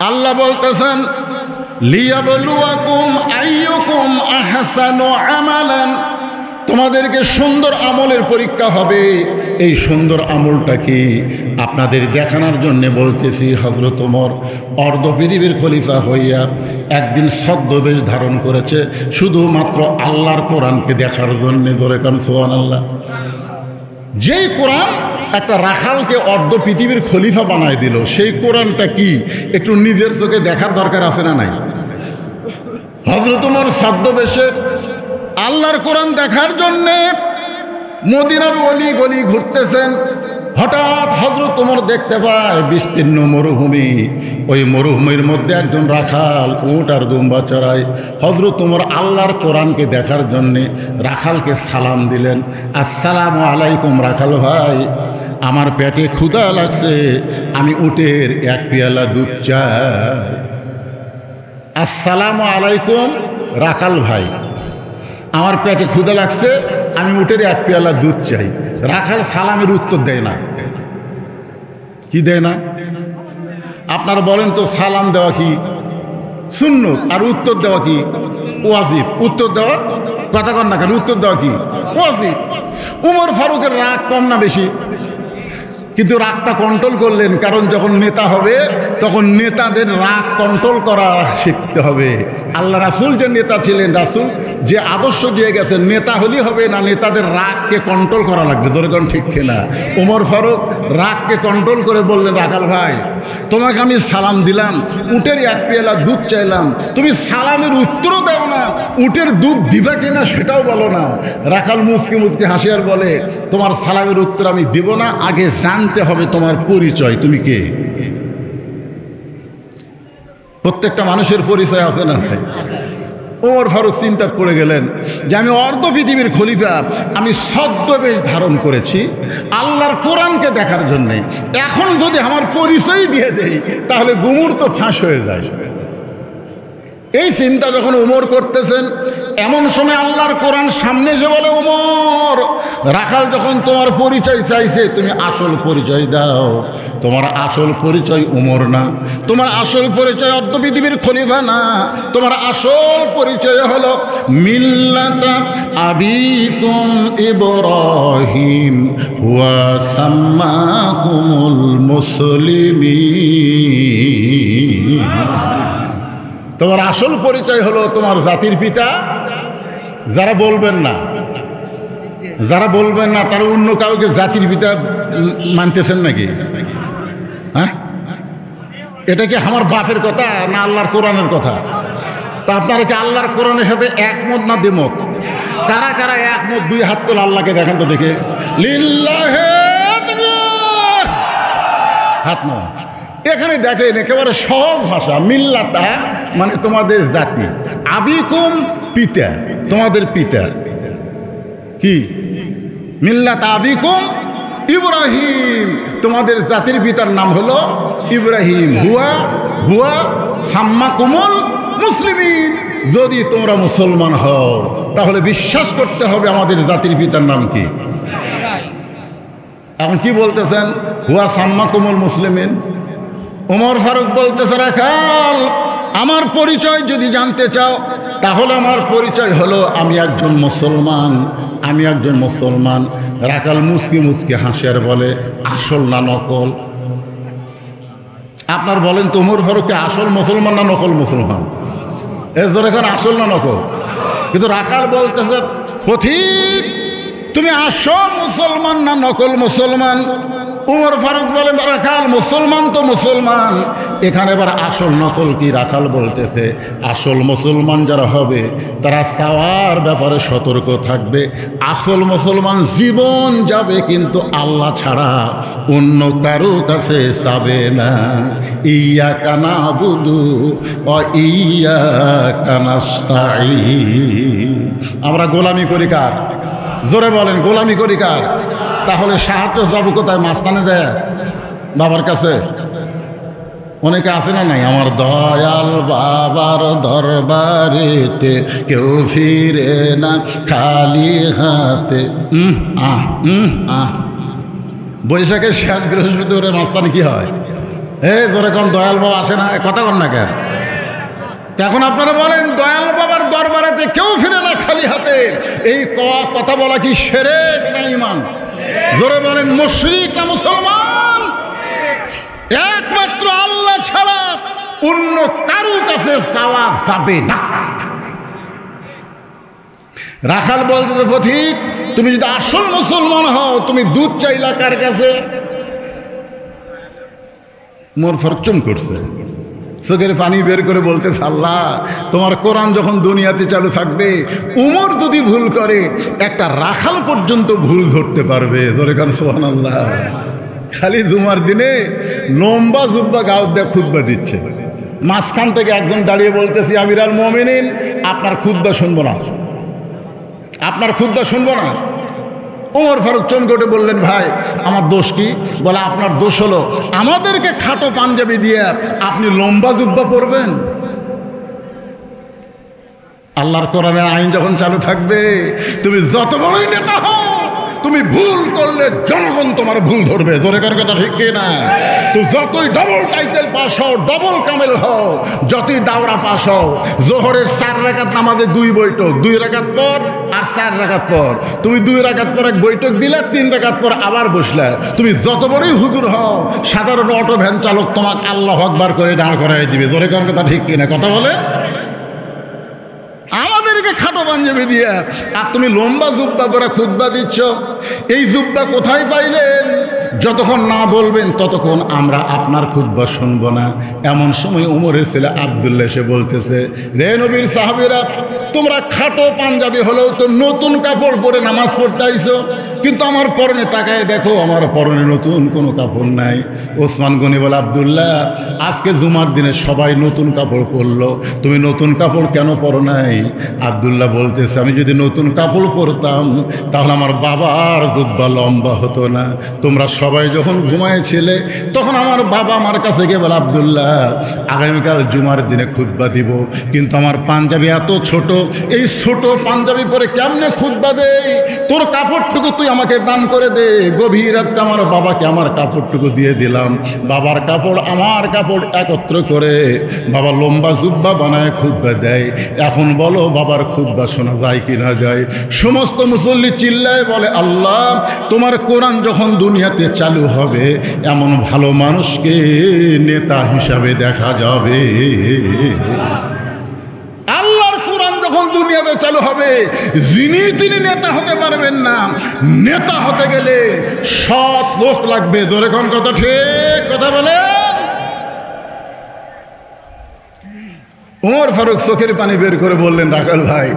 আল্লাহ বলতেছেন লিয়াবলুয়াকুম আইয়ুকুম আহসানু আমালান, তোমাদেরকে সুন্দর আমলের পরীক্ষা হবে। এই সুন্দর আমলটা কি আপনাদের দেখানোর জন্য বলতেছি। হযরত ওমর অর্ধ পৃথিবীর খলিফা হইয়া একদিন ছদ্মবেশ ধারণ করেছে শুধুমাত্র আল্লাহর কোরআনকে দেখার জন্য। ধরে কান সুবহানাল্লাহ। যেই কোরআন একটা রাখালকে অর্ধ পৃথিবীর খলিফা বানায় দিল, সেই কোরআনটা কি একটু নিজের চোখে দেখার দরকার আছে না নাই? হযরত ওমর ছদ্মবেশে আল্লাহর কোরআন দেখার জন্যে মদিনার অলি গলি ঘুরতেছেন। হঠাৎ হযরত ওমর দেখতে পায় বিস্তীর্ণ মরুভূমি। ওই মরুভূমির মধ্যে একজন রাখাল উট আর দুম্বা চড়ায়। হযরত ওমর আল্লাহর কোরআনকে দেখার জন্যে রাখালকে সালাম দিলেন, আসসালামু আলাইকুম রাখাল ভাই, আমার পেটে ক্ষুধা লাগছে, আমি উটের এক পেয়ালা দুধ চাই। আসসালামু আলাইকুম রাখাল ভাই, আমার পেটে ক্ষুধা লাগছে, আমি উটের এক পেয়ালা দুধ চাই। রাখাল সালামের উত্তর দেয় না। কি দেয় না? আপনারা বলেন তো, সালাম দেওয়া কি সুন্নত আর উত্তর দেওয়া কি ওয়াজিব? উত্তর দেওয়া কথা কন না কেন? উত্তর দেওয়া কি ওয়াজিব। উমর ফারুকের রাগ কম না বেশি? কিন্তু রাগটা কন্ট্রোল করলেন, কারণ যখন নেতা হবে তখন নেতাদের রাগ কন্ট্রোল করা শিখতে হবে। আল্লাহ রাসূল যে নেতা ছিলেন, রাসূল যে আদর্শ দিয়ে গেছেন, নেতা হলেই হবে না, নেতাদের রাগকে কন্ট্রোল করা লাগবে। যেরকম ঠিক কিনা? ওমর ফারুক রাগকে কন্ট্রোল করে বললেন, রাখাল ভাই, তোমাকে আমি সালাম দিলাম, উটের এক পেয়ালা দুধ চাইলাম, তুমি সালামের উত্তরও দাও না, উটের দুধ দিবা কিনা সেটাও বলো না। রাখাল মুচকি মুচকি হাসি আর বলে, তোমার সালামের উত্তর আমি দিব না, আগে জানতে হবে তোমার পরিচয়, তুমি কে। প্রত্যেকটা মানুষের পরিচয় আছে না ভাই? ওমর ফারুক চিন্তা করে গেলেন যে আমি অর্ধ পৃথিবীর খলিফা, আমি ছদ্মবেশ ধারণ করেছি আল্লাহর কোরআনকে দেখার জন্যে, এখন যদি আমার পরিচয় দিয়ে দেই তাহলে গুমুর তো ফাঁস হয়ে যায়। এই চিন্তা যখন ওমর করতেছেন, এমন সময় আল্লাহর কোরআন সামনে এসে বলে, ওমর, রাখাল যখন তোমার পরিচয় চাইছে, তুমি আসল পরিচয় দাও। তোমার আসল পরিচয় ওমর না, তোমার আসল পরিচয় অর্ধ পৃথিবীর খলিফা না, তোমার আসল পরিচয় হলো মিল্লাতা আবিকুম ইব্রাহিম ওয়া সাম্মাকুমুল মুসলিমিন। তোমার আসল পরিচয় হলো তোমার জাতির পিতা। যারা বলবেন না তারা অন্য কাউকে জাতির পিতা মানতেছেন নাকি? হ্যাঁ, এটা কি আমার বাপের কথা না আল্লাহর কোরআনের কথা? তা আপনারা কি আল্লাহর কোরআনের সাথে একমত না দ্বিমত? কারা কারা একমত? দুই হাত তোলা, আল্লাহকে দেখান তো দেখে। লিল্লাহি হাত নয়। এখানে দেখেন একেবারে সহজ ভাষা। মিল্লাতা মানে তোমাদের জাতি, আবিকুম পিতা, তোমাদের পিতা। কি মিল্লাতা আবিকুম ইব্রাহিম, তোমাদের জাতির পিতার নাম হলো ইব্রাহিম। হুয়া সাম্মাকুমুল মুসলিমিন, যদি তোমরা মুসলমান হও তাহলে বিশ্বাস করতে হবে আমাদের জাতির পিতার নাম কি। এখন কি বলতেছেন? হুয়া সাম্মাকুমুল মুসলিমিন। ওমর ফারুক বলতেছে, রাখাল, আমার পরিচয় যদি জানতে চাও তাহলে আমার পরিচয় হলো আমি একজন মুসলমান, আমি একজন মুসলমান। রাখাল মুচকি মুচকি হাসি আর বলে, আসল না নকল? আপনার বলেন তো, ওমর ফারুককে আসল মুসলমান না নকল মুসলমান? এর এখন আসল না নকল? কিন্তু রাখাল বলতেছে, পথিক, তুমি আসল মুসলমান না নকল মুসলমান? ওমর ফারুক বলেন, রাখাল, মুসলমান তো মুসলমান, এখানে এবার আসল নকল কি? রাখাল বলতেছে, আসল মুসলমান যারা হবে তারা চাওয়ার ব্যাপারে সতর্ক থাকবে। আসল মুসলমান জীবন যাবে কিন্তু আল্লাহ ছাড়া অন্য কারো কাছে যাবে না। ইয়াকা নাবুদু ওয়া ইয়াকা নাস্তাঈন। আমরা গোলামি করি কার? জোরে বলেন, গোলামি করি কার? তাহলে সাহায্য যাবো কোথায়? মাস্তানে দেয় বাবার কাছে? অনেকে আছে না নাই, আমার দয়াল বাবার দরবারেতে কেউ ফিরে না খালি হাতে। বৈশাখের শেষ বৃহস্পতিবারে মাস্তানে কি হয়? জোরে কোন দয়াল বাবা আসে না, কথা কন না কেন? এখন আপনারা বলেন দয়াল বাবার দরবারেতে কেউ ফিরে না খালি হাতে, এই কথা বলা কি শিরক না ঈমান? জোরে বলেন মুশরিক না মুসলমান? একমাত্র আল্লাহ ছাড়া অন্য কারো কাছে চাওয়া যাবে না। রাখাল বলতেছে পথিক, তুমি যদি আসল মুসলমান হও তুমি দুধ চাইলা কার কাছে? মোর ফরচুম করছে, চোখের পানি বের করে বলতেছে আল্লাহ তোমার কোরআন যখন দুনিয়াতে চালু থাকবে, উমর যদি ভুল করে একটা রাখাল পর্যন্ত ভুল ধরতে পারবে। জোরে কান সুবহানাল্লাহ। খালি জুমার দিনে লম্বা জুব্বা গাও দিয়ে খুতবা দিচ্ছে, মাঝখান থেকে একজন দাঁড়িয়ে বলতেছি আমিরাল মুমিনিন আপনার খুতবা শুনবো না, আপনার খুতবা শুনবো না। ওমর ফারুক চমকে উঠে বললেন ভাই আমার দোষ কি? বলে আপনার দোষ হলো আমাদেরকে খাটো পাঞ্জাবি দিয়ে আপনি লম্বা জুব্বা পরবেন। আল্লাহর কোরআনের আইন যখন চালু থাকবে, তুমি যত বড়ই নেতা হও, তুমি ভুল করলে জনগণ তোমার ভুল ধরবে। জোরে কার কথা ঠিক কি না? তো যতই ডবল টাইটেল পাস হও, ডবল কামেল হও, যতই দাওরা পাস হও, জোহরের 4 রাকাত নামাজে 2 বৈঠক, 2 রাকাত পর আর 4 রাকাত পর, তুমি 2 রাকাত পর এক বৈঠক দিলে, 3 রাকাত পর আবার বসলে, তুমি যত বড়ই হুজুর হও, সাধারণ অটো ভ্যান চালক তোমাকে আল্লাহু আকবার করে দাঁড় করাই দিবে। জোরে কার কথা ঠিক কি না? কথা বলে আমাদেরকে খাটো পাঞ্জাবি দিয়ে আর তুমি লম্বা জুব্বা পরে খুতবা দিচ্ছ। এই জুব্বা কোথায় পাইলেন? যতক্ষণ না বলবেন ততক্ষণ আমরা আপনার খুতবা শুনবো না। এমন সময় উমরের ছেলে আব্দুল্লাহ এসে বলতেছে, রে নবীর সাহাবীরা, তোমরা খাটো পাঞ্জাবি হলেও তো নতুন কাপড় পরে নামাজ পড়তে আইছো, কিন্তু আমার পরনে তাকায় দেখো আমার পরনে নতুন কোনো কাপড় নাই। ওসমান গনি বলে আব্দুল্লাহ আজকে জুমার দিনে সবাই নতুন কাপড় পরলো, তুমি নতুন কাপড় কেন পরো নাই? আব্দুল্লাহ বলতেছে আমি যদি নতুন কাপড় পরতাম তাহলে আমার বাবার জুব্বা লম্বা হতো না। তোমরা সবাই যখন ঘুমাইছিলে তখন আমার বাবা আমার কাছে গিয়ে বলে আব্দুল্লাহ আগামীকাল জুমার দিনে খুতবা দিব, কিন্তু আমার পাঞ্জাবি এত ছোট, এই ছোট পাঞ্জাবি পরে কেমনে খুতবা দেই? তোর কাপড়টুকু তুই আমাকে দান করে দে। গভীর রাতে আমার বাবাকে আমার কাপড়টুকু দিয়ে দিলাম। বাবার কাপড় আমার কাপড় একত্র করে বাবা লম্বা জুব্বা বানায় খুতবা দেয়। এখন বলো বাবার খুতবা শোনা যায় কি না যায়? সমস্ত মুসল্লি চিল্লায় বলে আল্লাহ তোমার কোরআন যখন দুনিয়াতে চালু হবে এমন ভালো মানুষকে নেতা হিসাবে দেখা যাবে। আল্লাহর কোরআন যখন দুনিয়াতে চালু হবে যিনি তিনি নেতা হতে পারবেন না। নেতা হতে গেলে সৎ লোক লাগবে। জোরে কোন কথা ঠিক কথা বলেন। ওমর ফারুক চোখের পানি বের করে বললেন রাখাল ভাই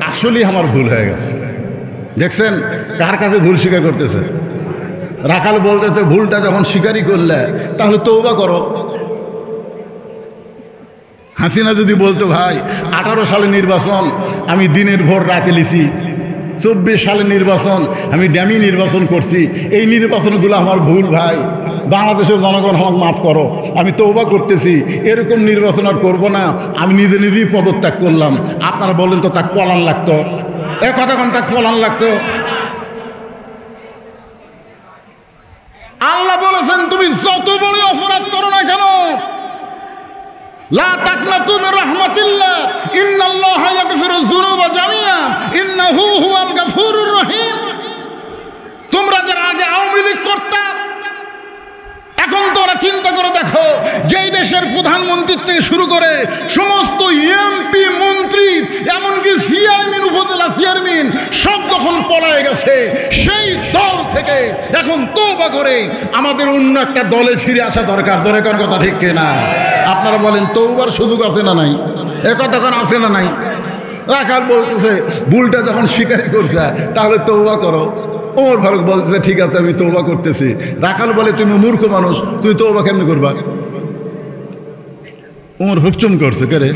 আসলেই আমার ভুল হয়ে গেছে। দেখছেন কার কাছে ভুল স্বীকার করতেছে? রাখাল বলতেছে ভুলটা যখন স্বীকারই করলে তাহলে তওবা করো। হাসিনা যদি বলতো ভাই 18 সালে নির্বাচন আমি দিনের ভোর রাতে লিছি, 24 সালে নির্বাচন আমি ড্যামি নির্বাচন করছি, এই নির্বাচনগুলো আমার ভুল ভাই, বাংলাদেশের জনগণ আমাকে মাফ করো, আমি তওবা করতেছি, এরকম নির্বাচন আর করবো না, আমি নিজে নিজেই পদত্যাগ করলাম। আপনারা বলেন তো তাকে পলান লাগতো? কতক্ষণ তাকে পলান লাগতো? আল্লাহ বলেছেন তুমি যত বড় অপরাধ করো না কেন লা তাকনাতু মির রাহমাতিল্লাহ ইন্নাল্লাহা ইয়াগফিরুয যুনুবা জামিআ ইন্নাহু হুয়াল গাফুরুর রহিম। তোমরা যারা আগে আওয়ামী লীগ করতে, এখন তোমরা চিন্তা করে দেখো যেই দেশের প্রধানমন্ত্রী থেকে শুরু করে সমস্ত এমপি মন্ত্রী এমনকি চেয়ারম্যান উপজেলা চেয়ারম্যান সব যখন পলায়ে গেছে, সেই দল থেকে এখন তওবা করে আমাদের অন্য একটা দলে ফিরে আসা দরকার। ধরে কোন কথা ঠিক কিনা? আপনারা বলেন তওবার সুযোগ আছে না নাই? এ কথা কোন আছে না নাই? রাখাল বলতেছে ভুলটা যখন স্বীকার করছে তাহলে তওবা করো। ওমর ফারুক বলতেছে ঠিক আছে আমি তওবা করতেছি। রাখাল বলে তুমি মূর্খ মানুষ, তুমি তওবা কেমনে করবা? ওমর হুকচুম করছে কে রে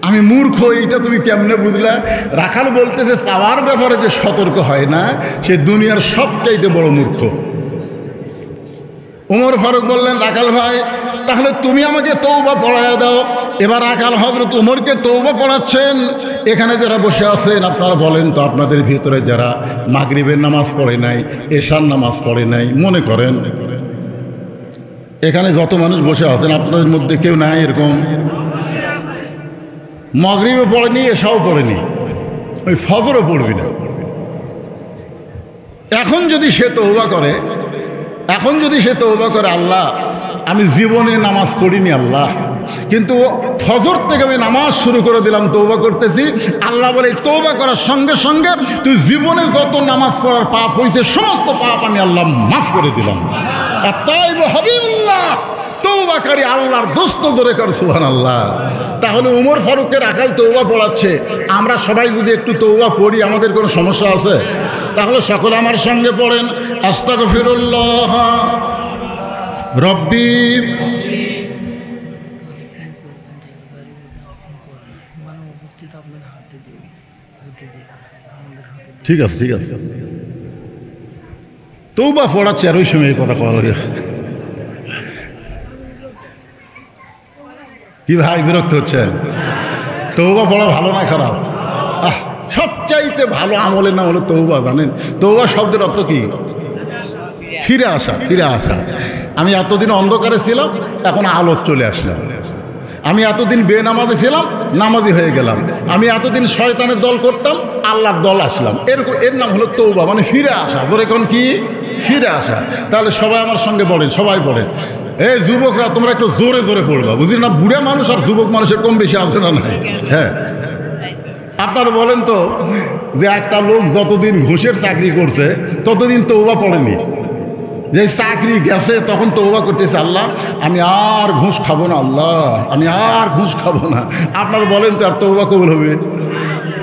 আমি মূর্খ, এইটা তুমি কেমনে বুঝলা? রাখাল বলতেছে চাওয়ার ব্যাপারে যে সতর্ক হয় না সে দুনিয়ার সবচাইতে বড় মূর্খ। ওমর ফারুক বললেন রাখাল ভাই তাহলে তুমি আমাকে তওবা পড়ায় দাও। এবার রাখাল হযরত ওমরকে তওবা পড়াচ্ছেন। এখানে যারা বসে আছেন আপনারা বলেন তো আপনাদের ভিতরে যারা মাগরিবের নামাজ পড়ে নাই, এশার নামাজ পড়ে নাই, মনে করেন এখানে যত মানুষ বসে আছেন আপনাদের মধ্যে কেউ নাই এরকম মাগরিবে পড়েনি, এশাও পড়েনি, ওই ফজরও পড়বি না। এখন যদি সে তওবা করে, আল্লাহ আমি জীবনে নামাজ পড়িনি আল্লাহ, কিন্তু ফজর থেকে আমি নামাজ শুরু করে দিলাম, তওবা করতেছি। আল্লাহ বলে তওবা করার সঙ্গে সঙ্গে তুই জীবনে যত নামাজ পড়ার পাপ হয়েছে সমস্ত পাপ আমি আল্লাহ মাফ করে দিলাম। আর তাই হাবিবুল্লাহ তওবাকারী আল্লাহর দোস্ত ধরে কর সুবহানাল্লাহ। তাহলে উমর ফারুককে রাখাল তওবা পড়াচ্ছে, আমরা সবাই যদি একটু তওবা পড়ি আমাদের কোনো সমস্যা আছে? তাহলে সকলে আমার সঙ্গে পড়েন, আস্তাগফিরুল্লাহ রব্বি। ঠিক আছে ঠিক আছে, তওবা পড়াচ্ছে আর ওই সময় এই কথা কওয়া লাগে কি ভাই? বিরক্ত হচ্ছেন? তওবা পড়া ভালো না খারাপ? সবচাইতে ভালো আমলের নাম হলো তওবা। জানেন তওবা শব্দের অর্থ কি? ফিরে আসা, ফিরে আসা। আমি এতদিন অন্ধকারে ছিলাম, এখন আলো চলে আসলাম। আমি এতদিন বেনামাজি ছিলাম, নামাজি হয়ে গেলাম। আমি এতদিন শয়তানের দল করতাম, আল্লাহর দল আসলাম। এর নাম হলো তওবা, মানে ফিরে আসা। ধরে কোন কি? ফিরে আসা। তাহলে সবাই আমার সঙ্গে পড়েন, সবাই পড়েন। এই যুবকরা তোমরা একটু জোরে জোরে পড়বা, বুঝলি না? বুড়া মানুষ আর যুবক মানুষের কম বেশি আছে না নাই? হ্যাঁ, আপনারা বলেন তো যে একটা লোক যতদিন ঘুষের চাকরি করছে ততদিন তওবা পড়েনি, যে চাকরি গেছে তখন তওবা করতেছে, আল্লাহ আমি আর ঘুষ খাবো না, আল্লাহ আমি আর ঘুষ খাবো না। আপনারা বলেন তো আর তওবা কবুল হবে?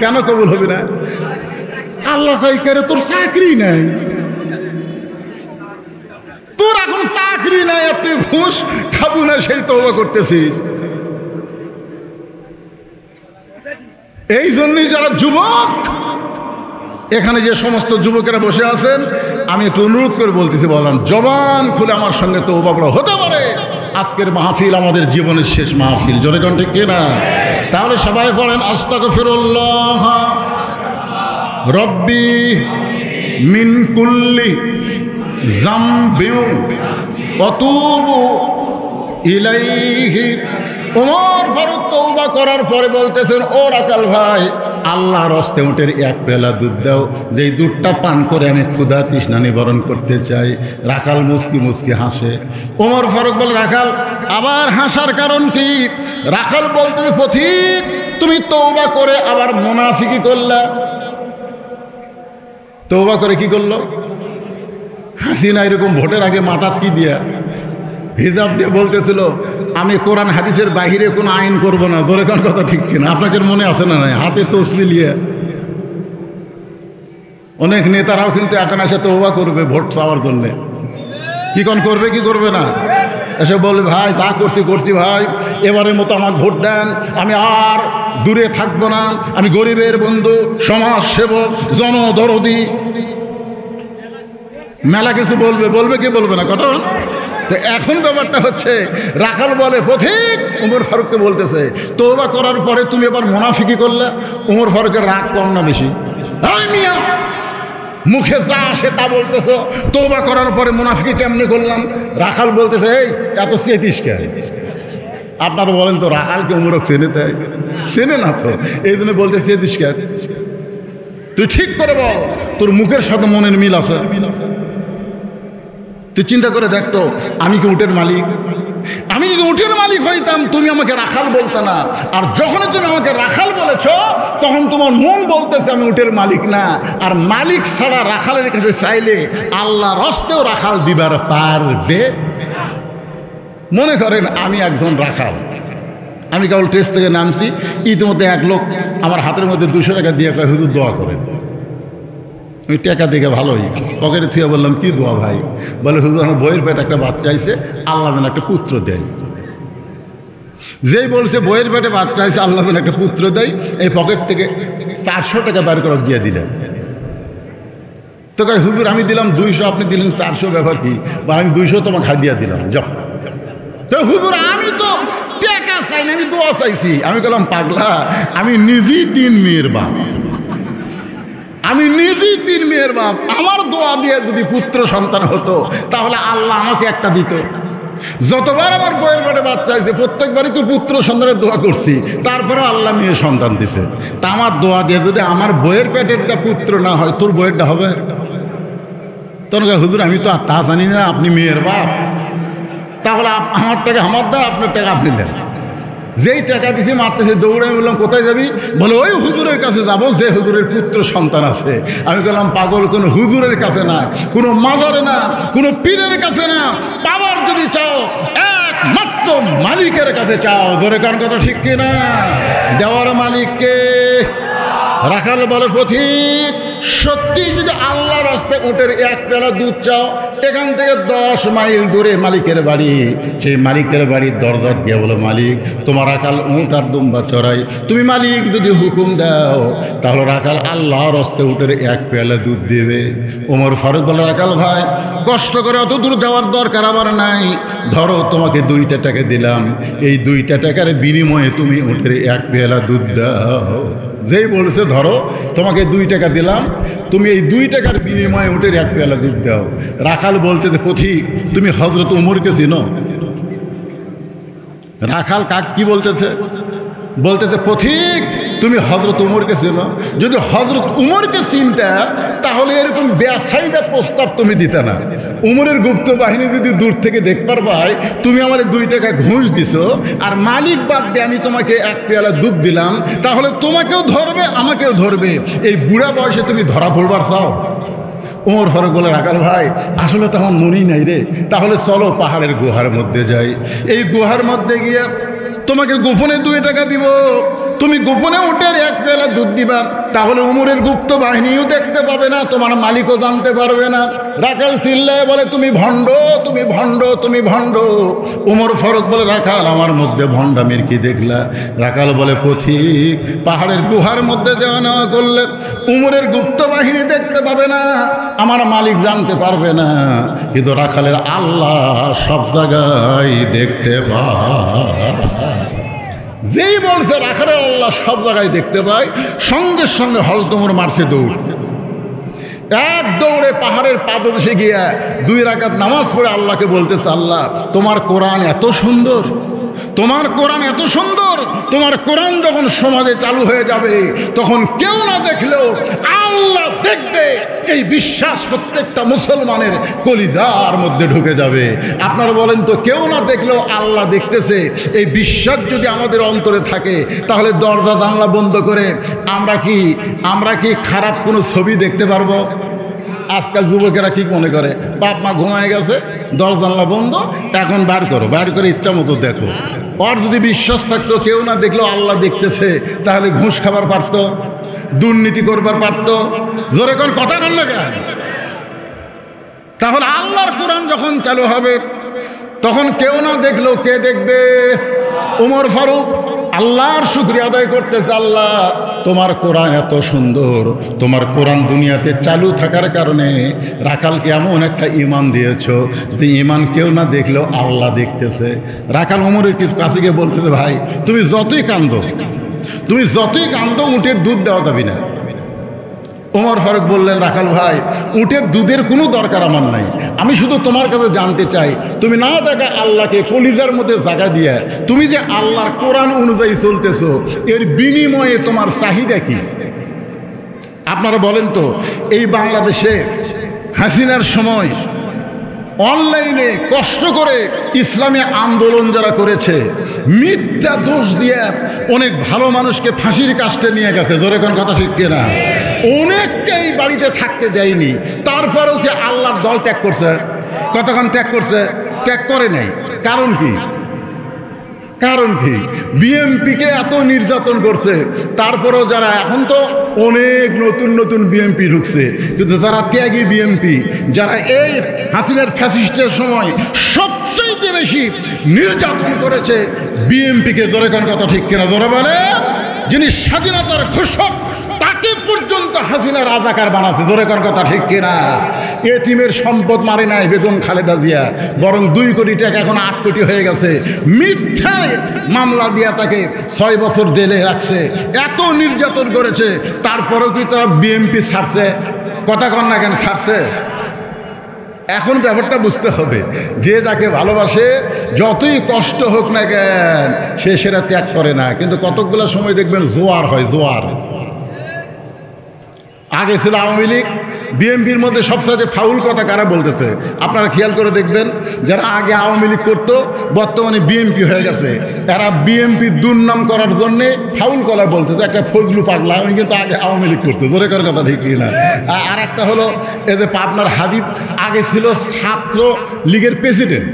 কেন কবুল হবে না? আল্লাহ কই করে তোর চাকরি নাই, তোর এখন চাকরি নাই, আপনি ঘুষ খাবো না সেই তওবা করতেছিস। এই জন্যই যারা যুবক, এখানে যে সমস্ত যুবকেরা বসে আছেন, আমি একটু অনুরোধ করে বলতেছি, বললাম জবান খুলে আমার সঙ্গে তওবা করা। হতে পারে আজকের মাহফিল আমাদের জীবনের শেষ মাহফিল, জোরে কোন ঠিক কিনা? তাহলে সবাই পড়েন, আস্তাগফিরুল্লাহ রব্বি মিন কুল্লি যামবিন ওয়া তুবু ইলাইহি। ওমর ফারুক তওবা করার পরে বলতেছেন, ও রাকাল ভাই, আল্লাহর হস্তে উটের এক পেলা দুধ দাও, যেই দুধটা পান করে আমি ক্ষুধা তৃষ্ণা নিবারণ করতে চাই। রাখাল মুস্কি মুস্কি হাসে। ওমর ফারুক বলে, রাখাল আবার হাসার কারণ কি? রাখাল বলতে, পথিক তুমি তওবা করে আবার মুনাফিকি করলা। তওবা করে কি করলো? হাসিনা এরকম ভোটের আগে মাথাত কি দিয়া হিজাব দিয়ে বলতেছিল, আমি কোরআন হাদিসের বাহিরে কোনো আইন করব না। ধরে কোন কথা ঠিক কিনা? আপনাদের মনে আছে না নাই? হাতে তসবি নিয়ে অনেক নেতারাও কিন্তু এখন এসে তওবা করবে ভোট চাওয়ার জন্যে। কি কোন করবে কি করবে না? এসে বলবে, ভাই যা করছি ভাই, এবারের মতো আমাকে ভোট দেন, আমি আর দূরে থাকবো না, আমি গরিবের বন্ধু, সমাজ সেবক, জনদরদি, মেলা কিছু বলবে কি বলবে না কথা। তো এখন ব্যাপারটা হচ্ছে, রাখাল বলে, পথিক উমর ফারুককে বলতেছে, তওবা করার পরে তুমি এবার মুনাফিকি করলে। উমর ফারুকের রাগ কম না বেশি? মিয়া মুখে যা আসে তা বলতেছো, তওবা করার পরে মুনাফিকি কেমনে করলাম? রাখাল বলতেছে, এই এত চেতিস কে? আপনারা বলেন তো, রাখালকে উমরক চেনে? তাই চেনে না তো, এই জন্য বলতে চেতিস কে? তুই ঠিক করে বল, তোর মুখের সাথে মনের মিল আছে? তুই চিন্তা করে দেখতো, আমি কি উটের মালিক? আমি যদি উটের মালিক হইতাম তুমি আমাকে রাখাল বলতে না। আর যখন তুমি আমাকে রাখাল বলেছ, তখন তোমার মন বলতেছে আমি উটের মালিক না। আর মালিক ছাড়া রাখালের কাছে চাইলে আল্লাহর হস্তেও রাখাল দিবার পারবে। মনে করেন আমি একজন রাখাল, আমি কেবল টেস্ট থেকে নামছি, ইতিমধ্যে এক লোক আমার হাতের মধ্যে 200 টাকা দিয়ে কয়, হুজুর দোয়া করেন। আমি টাকা দেখে ভালোই পকেটে থুয়ে বললাম, কি দোয়া ভাই? বলে, হুজুর আমার বইয়ের পেটে একটা বাচ্চা আইছে, আল্লাহ যেন একটা পুত্র দেয়। যেই বলছে বইয়ের পেটে বাচ্চা আইছে, আল্লাহ যেন একটা পুত্র দেয়, এই পকেট থেকে 400 টাকা বের করে দিয়ে দিলেন। তো কয়, হুজুর আমি দিলাম 200, আপনি দিলেন 400, ব্যাপার কি? বা আমি 200 তোমাকে হাদিয়া দিলাম, যাও। তো হুজুর আমি তো টাকা চাই না, আমি দোয়া চাইছি। আমি বললাম, পাগলা, আমি নিজেই 3 মেয়ের বাপ, আমি নিজেই 3 মেয়ের বাপ। আমার দোয়া দিয়ে যদি পুত্র সন্তান হতো তাহলে আল্লাহ আমাকে একটা দিত। যতবার আমার বইয়ের পেটে বাচ্চা হয়েছে প্রত্যেকবারই তো পুত্র সন্তানের দোয়া করছি, তারপরেও আল্লাহ মেয়ে সন্তান দিছে। তা আমার দোয়া দিয়ে যদি আমার বইয়ের পেটেরটা পুত্র না হয়, তোর বইয়েরটা হবে? তোর হুজুর আমি তো তা জানি না, আপনি মেয়ের বাপ, তাহলে আমার টাকা আমার দেন, আপনার টাকা আপনি দেন। যেই টাকা দিছি মারতেছে দৌড়ে। আমি বললাম কোথায় যাবি? বলে ওই হুজুরের কাছে যাব যে হুজুরের পুত্র সন্তান আছে। আমি বললাম পাগল, কোনো হুজুরের কাছে না, কোনো মাজারে না, কোনো পীরের কাছে না, পাওয়ার যদি চাও একমাত্র মালিকের কাছে চাও। ধরে কার কথা ঠিক কিনা? দেওয়ার মালিককে। রাখাল বলে পথিক, সত্যি যদি আল্লাহর রাস্তায় উটের এক পেলা দুধ চাও, এখান থেকে 10 মাইল দূরে মালিকের বাড়ি। সেই মালিকের বাড়ির দরজা গিয়ে বলো, মালিক তোমার রাখাল উট আর দুম্বা চড়াই, তুমি মালিক যদি হুকুম দাও তাহলে রাখাল আল্লাহর রাস্তায় উটের এক পেলা দুধ দেবে। ওমর ফারুক বলে, রাখাল ভাই কষ্ট করে অত দূর যাওয়ার দরকার আমার নাই, ধরো তোমাকে 2টা টাকা দিলাম, এই 2টা টাকার বিনিময়ে তুমি উটের এক পেলা দুধ দাও। যেই বলছে ধরো তোমাকে 2 টাকা দিলাম, তুমি এই 2 টাকার বিনিময়ে উটের এক পেয়ালা দুধ দাও। রাখাল বলতে পথিক তুমি হজরত উমরকে চিনো? রাখাল কাক কি বলতেছে? বলতেছে পথিক তুমি হজরত উমরকে চিনো? যদি হজরত উমরকে চিনতে তাহলে এরকম বেসাইদা প্রস্তাব তুমি দিতে না। উমরের গুপ্ত বাহিনী যদি দূর থেকে দেখবার পাই তুমি আমার 2 টাকা ঘুষ দিছো আর মালিক বাদ দিয়ে আমি তোমাকে এক পেয়ালা দুধ দিলাম, তাহলে তোমাকেও ধরবে আমাকেও ধরবে। এই বুড়া বয়সে তুমি ধরা পড়বার চাও? ওমর ফারুক বলে, রাখাল ভাই আসলে তখন মনেই নাই রে, তাহলে চলো পাহাড়ের গুহার মধ্যে যাই। এই গুহার মধ্যে গিয়ে তোমাকে গোপনে 2 টাকা দিব, তুমি গোপনে উটের এক পেলা দুধ দিবা, তাহলে উমরের গুপ্ত বাহিনীও দেখতে পাবে না, তোমার মালিকও জানতে পারবে না। রাখাল চিল্লায় বলে, তুমি ভণ্ড, তুমি ভণ্ড, তুমি ভণ্ড। উমর ফারুক বলে, রাখাল আমার মধ্যে ভণ্ডামির কি দেখলা? রাখাল বলে, পথিক পাহাড়ের গুহার মধ্যে দেওয়া নেওয়া করলে উমরের গুপ্ত বাহিনী দেখতে পাবে না, আমার মালিক জানতে পারবে না, কিন্তু রাখালের আল্লাহ সব জায়গায় দেখতে পায়। যেই বলছে রাখালের আল্লাহ সব জায়গায় দেখতে পায়, সঙ্গে সঙ্গে হযরত ওমর মারছে দৌড়। এক দৌড়ে পাহাড়ের পাদদেশে গিয়ে 2 রাকাত নামাজ পড়ে আল্লাহকে বলতেছে, আল্লাহ তোমার কোরআন এত সুন্দর, তোমার কোরআন এত সুন্দর, তোমার কোরআন যখন সমাজে চালু হয়ে যাবে তখন কেউ না দেখলেও আল্লাহ দেখবে। এই বিশ্বাস প্রত্যেকটা মুসলমানের কলিজার মধ্যে ঢুকে যাবে। আপনারা বলেন তো, কেউ না দেখলেও আল্লাহ দেখতেছে, এই বিশ্বাস যদি আমাদের অন্তরে থাকে তাহলে দরজা জানলা বন্ধ করে আমরা কি খারাপ কোনো ছবি দেখতে পারবো? আজকাল যুবকেরা কি মনে করে, বাপ মা ঘুমায় গেছে, দরজা জানলা বন্ধ, এখন বার করে ইচ্ছা মতো দেখো। ওর যদি বিশ্বাস থাকতো কেউ না দেখলেও আল্লাহ দেখতেছে, তাহলে ঘুষ খাবার পারতো, দুর্নীতি করবার পারতো। জোরে কোন কথা বল না কেন? তাহলে আল্লাহর কোরআন যখন চালু হবে তখন কেউ না দেখলেও কে দেখবে? ওমর ফারুক আল্লাহর শুকরিয়া আদায় করতেছে, আল্লাহ তোমার কোরআন এত সুন্দর, তোমার কোরআন দুনিয়াতে চালু থাকার কারণে রাখালকে এমন একটা ঈমান দিয়েছো যে ঈমান কেউ না দেখলেও আল্লাহ দেখতেছে। রাখাল ওমরের কিছু কাছে গিয়ে বলতেছে, ভাই তুমি যতই কান্দো উটের দুধ দেওয়া যাবে না। ওমর ফারুক বললেন, রাখাল ভাই উটের দুধের কোনো দরকার আমার নাই, আমি শুধু তোমার কাছে জানতে চাই, তুমি না দেখা আল্লাহকে কলিজার মধ্যে জায়গা দিয়ে তুমি যে আল্লাহর কোরআন অনুযায়ী চলতেছো, এর বিনিময়ে তোমার চাহিদা কি? আপনারা বলেন তো, এই বাংলাদেশে হাসিনার সময় অনলাইনে কষ্ট করে ইসলামী আন্দোলন যারা করেছে, মিথ্যা দোষ দিয়ে অনেক ভালো মানুষকে ফাঁসির কাস্টে নিয়ে গেছে। ধরে কোন কথা ঠিক কিনা? অনেককেই বাড়িতে থাকতে দেয়নি, তারপরেও কি আল্লাহর দল ত্যাগ করছে? কতক্ষণ ত্যাগ করছে? ত্যাগ করে নাই। কারণ কি? বিএমপিকে এত নির্যাতন করছে, তারপরেও যারা, এখন তো অনেক নতুন বিএমপি ঢুকছে, কিন্তু যারা ত্যাগী বিএমপি, যারা এই হাসিনার ফ্যাসিস্টের সময় সবচেয়ে বেশি নির্যাতন করেছে বিএমপিকে। জোরে কোন কথা ঠিক কিনা? জোরে বলে, যিনি স্বাধীনতার ঘোষক তাকে পর্যন্ত হাসিনা রাজাকার বানাচ্ছে। জোরে কোন কথা ঠিক কিনা? এতিমের সম্পদ মারে নাই বেগম খালেদা জিয়া, বরং 2 কোটি টাকা এখন 8 কোটি হয়ে গেছে। মিথ্যায় মামলা দিয়া তাকে 6 বছর জেলে রাখছে। এত নির্যাতন করেছে, তারপরেও কি তারা বিএমপি ছাড়ছে? কথা কন না কেন ছাড়ছে? এখন ব্যাপারটা বুঝতে হবে, যে যাকে ভালোবাসে যতই কষ্ট হোক না কেন সে সেটা ত্যাগ করে না। কিন্তু কতকগুলো সময় দেখবেন জোয়ার হয়, জোয়ার। আগে ছিল আওয়ামী লীগ, বিএনপির মধ্যে সবচেয়ে ফাউল কথা কারা বলতেছে আপনারা খেয়াল করে দেখবেন। যারা আগে আওয়ামী লীগ করতো বর্তমানে বিএনপি হয়ে গেছে, তারা বিএনপি দুর্নাম করার জন্যে ফাউল কলা বলতেছে। একটা ফজলু পাগলা, উনি কিন্তু আগে আওয়ামী লীগ করতো, জোরে করার কথা ঠিক না। আর একটা হলো এই যে পাবনার হাবিব, আগে ছিল ছাত্র লীগের প্রেসিডেন্ট,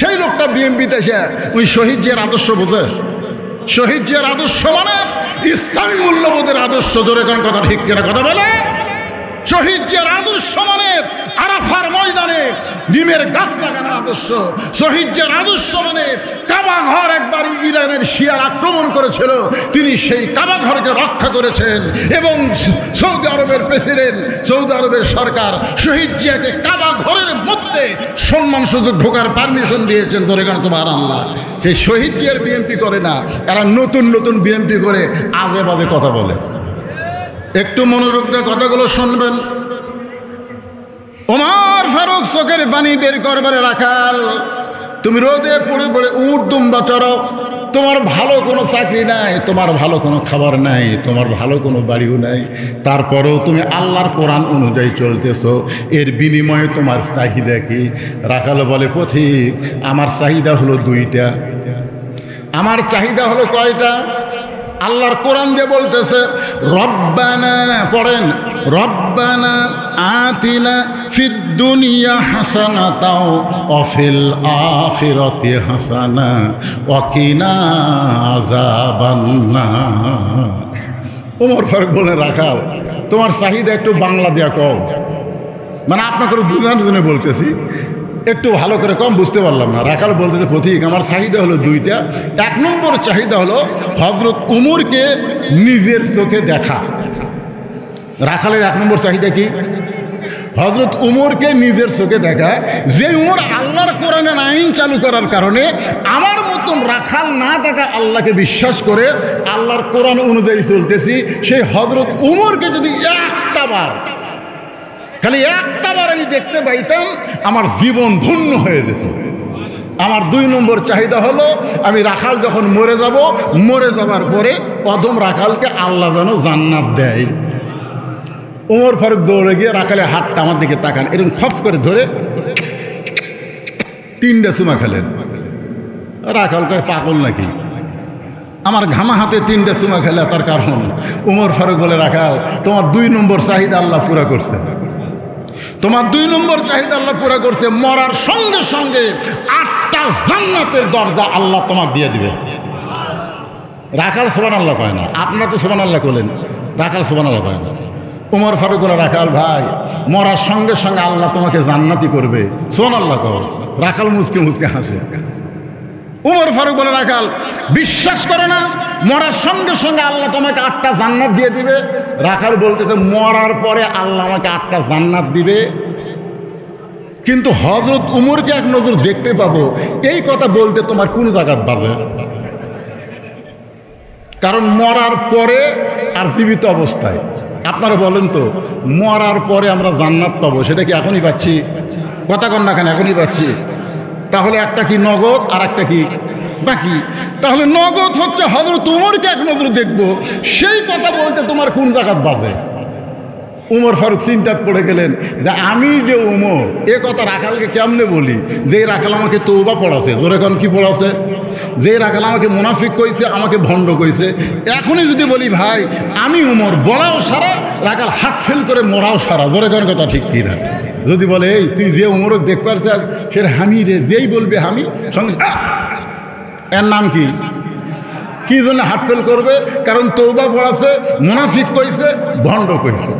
সেই লোকটা বিএনপিতে এসে ওই শহীদ জিয়ার আদর্শ বোঝে। শহীদ জিয়ার আদর্শ মানে ইসলামী মূল্যবোধের আদর্শ, জোরে করার কথা ঠিক কিনা কথা বলে। শহীদ জিয়ার আদর্শ মানে আরাফার ময়দানে নিমের গাছ লাগানোর আদর্শ। শহীদ জিয়ার আদর্শ মানে কাবা ঘর একবার ইরানের শিয়ার আক্রমণ করেছিল, তিনি সেই কাবা ঘরকে রক্ষা করেছেন। এবং সৌদি আরবের প্রেসিডেন্ট, সৌদি আরবের সরকার শহীদ জিয়াকে কাবা ঘরের মধ্যে সম্মান সুযোগ ঢোকার পারমিশন দিয়েছেন, ধরে গেল সুবহানাল্লাহ। সেই শহীদ জিয়ার বিএনপি করে না, এরা নতুন নতুন বিএনপি করে আজে বাজে কথা বলে। একটু মনোযোগ দিয়ে কথাগুলো শুনবেন। ওমর ফারুক চোখের পানি বের করবারে রাখাল, তুমি রোদে পড়ে পড়ে উট দুম্বা চড়ো, তোমার ভালো কোনো চাকরি নাই, তোমার ভালো কোনো খাবার নাই, তোমার ভালো কোনো বাড়িও নাই, তারপরেও তুমি আল্লাহর কোরআন অনুযায়ী চলতেছো, এর বিনিময়ে তোমার চাহিদা কি? রাখাল বলে, পথিক আমার চাহিদা হলো দুইটা। আমার চাহিদা হলো কয়টা? আল্লাহর কোরআন দিয়ে বলতেছে, রব্বানা, পড়েন, রব্বানা আতিনা ফিদ দুনিয়া হাসানাতাও ওয়া ফিল আখিরাতি হাসানা ওয়া কিনা আযাবান্নার। ওমর ফারুক বলেন, রাখাল তোমার চাহিদা একটু বাংলা দিয়া কও, মানে আপনাকে বুঝানোর জন্য বলতেছি, একটু ভালো করে কম বুঝতে পারলাম না। রাখাল বলতেছে, পথিক আমার চাহিদা হলো দুইটা। এক নম্বর চাহিদা হলো হযরত উমরকে নিজের চোখে দেখা। রাখালের এক নম্বর চাহিদা কি? হযরত উমরকে নিজের চোখে দেখা। যে উমর আল্লাহর কোরআনের আইন চালু করার কারণে আমার মতন রাখাল না থাকা আল্লাহকে বিশ্বাস করে আল্লাহর কোরআন অনুযায়ী চলতেছি, সেই হযরত উমরকে যদি একটা বার, খালি একটা বার আমি দেখতে পাইতাম, আমার জীবন ধন্য হয়ে যেত। আমার দুই নম্বর চাহিদা হলো আমি রাখাল যখন মরে যাব, মরে যাবার পরে অদম রাখালকে আল্লাহ যেন জান্নাত দেয়। ওমর ফারুক দৌড়ে গিয়ে রাখালের হাতটা আমার দিকে তাকান, এরকম খপ করে ধরে 3টা চুমা খেলেন। রাখাল কয়, পাগল নাকি? আমার ঘামা হাতে 3টা চুমা খেলে, তার কারণ ওমর ফারুক বলে, রাখাল তোমার 2 নম্বর চাহিদা আল্লাহ পুরা করছে। তোমার 2 নম্বর চাহিদা আল্লাহ পুরা করছে। মরার সঙ্গে সঙ্গে 8টা জান্নাতের দরজা আল্লাহ তোমাকে দিয়ে দিবে। রাখাল সুবহানাল্লাহ কয় না, আপনারা তো সুবহানাল্লাহ করলেন, রাখাল সুবহানাল্লাহ কয় না। ওমর ফারুক বলে, রাখাল ভাই মরার সঙ্গে সঙ্গে আল্লাহ তোমাকে জান্নাতি করবে, সুবহানাল্লাহ কর। রাখাল মুচকে মুচকে হাসে। ওমর ফারুক বলে, রাখাল বিশ্বাস করে না মরার সঙ্গে সঙ্গে আল্লাহ তোমাকে 8টা জান্নাত দিয়ে দিবে? রাখাল বলতেছে, মরার পরে আল্লাহ আমাকে 8টা জান্নাত দিবে, কিন্তু হযরত উমরকে এক নজর দেখতে পাবো, এই কথা বলতে তোমার কোন জায়গাত বাজে? কারণ মরার পরে আর জীবিত অবস্থায়, আপনারা বলেন তো, মরার পরে আমরা জান্নাত পাবো, সেটা কি এখনই পাচ্ছি? কথা কন না কেন, এখনই পাচ্ছি? তাহলে একটা কি নগদ আর একটা কি বাকি? তাহলে নগদ হচ্ছে হযরত উমরকে এক নজর দেখবো, সেই কথা বলতে তোমার কোন জায়গাত বাজে? উমর ফারুক চিন্তাত পড়ে গেলেন যে আমি যে উমর, এ কথা রাখালকে কেমনে বলি? যে রাখাল আমাকে তওবা পড়াছে, জোরে কোন কি পড়াছে? যে রাখাল আমাকে মুনাফিক কইছে, আমাকে ভণ্ড কইছে, এখনই যদি বলি ভাই আমি উমর, বলাও সারা, রাখাল হাত ফেল করে মরাও সারা, জোরে কোন কথা ঠিক কিনা? যদি বলে এই তুই যে উমরক দেখতে পারছিস, সেটা হামি রে, যেই বলবে হামি সঙ্গে এর নাম কি? কি জন্য হাত ফেল করবে? কারণ তওবা পড়াছে, মুনাফিক কইছে, ভণ্ড কইছে।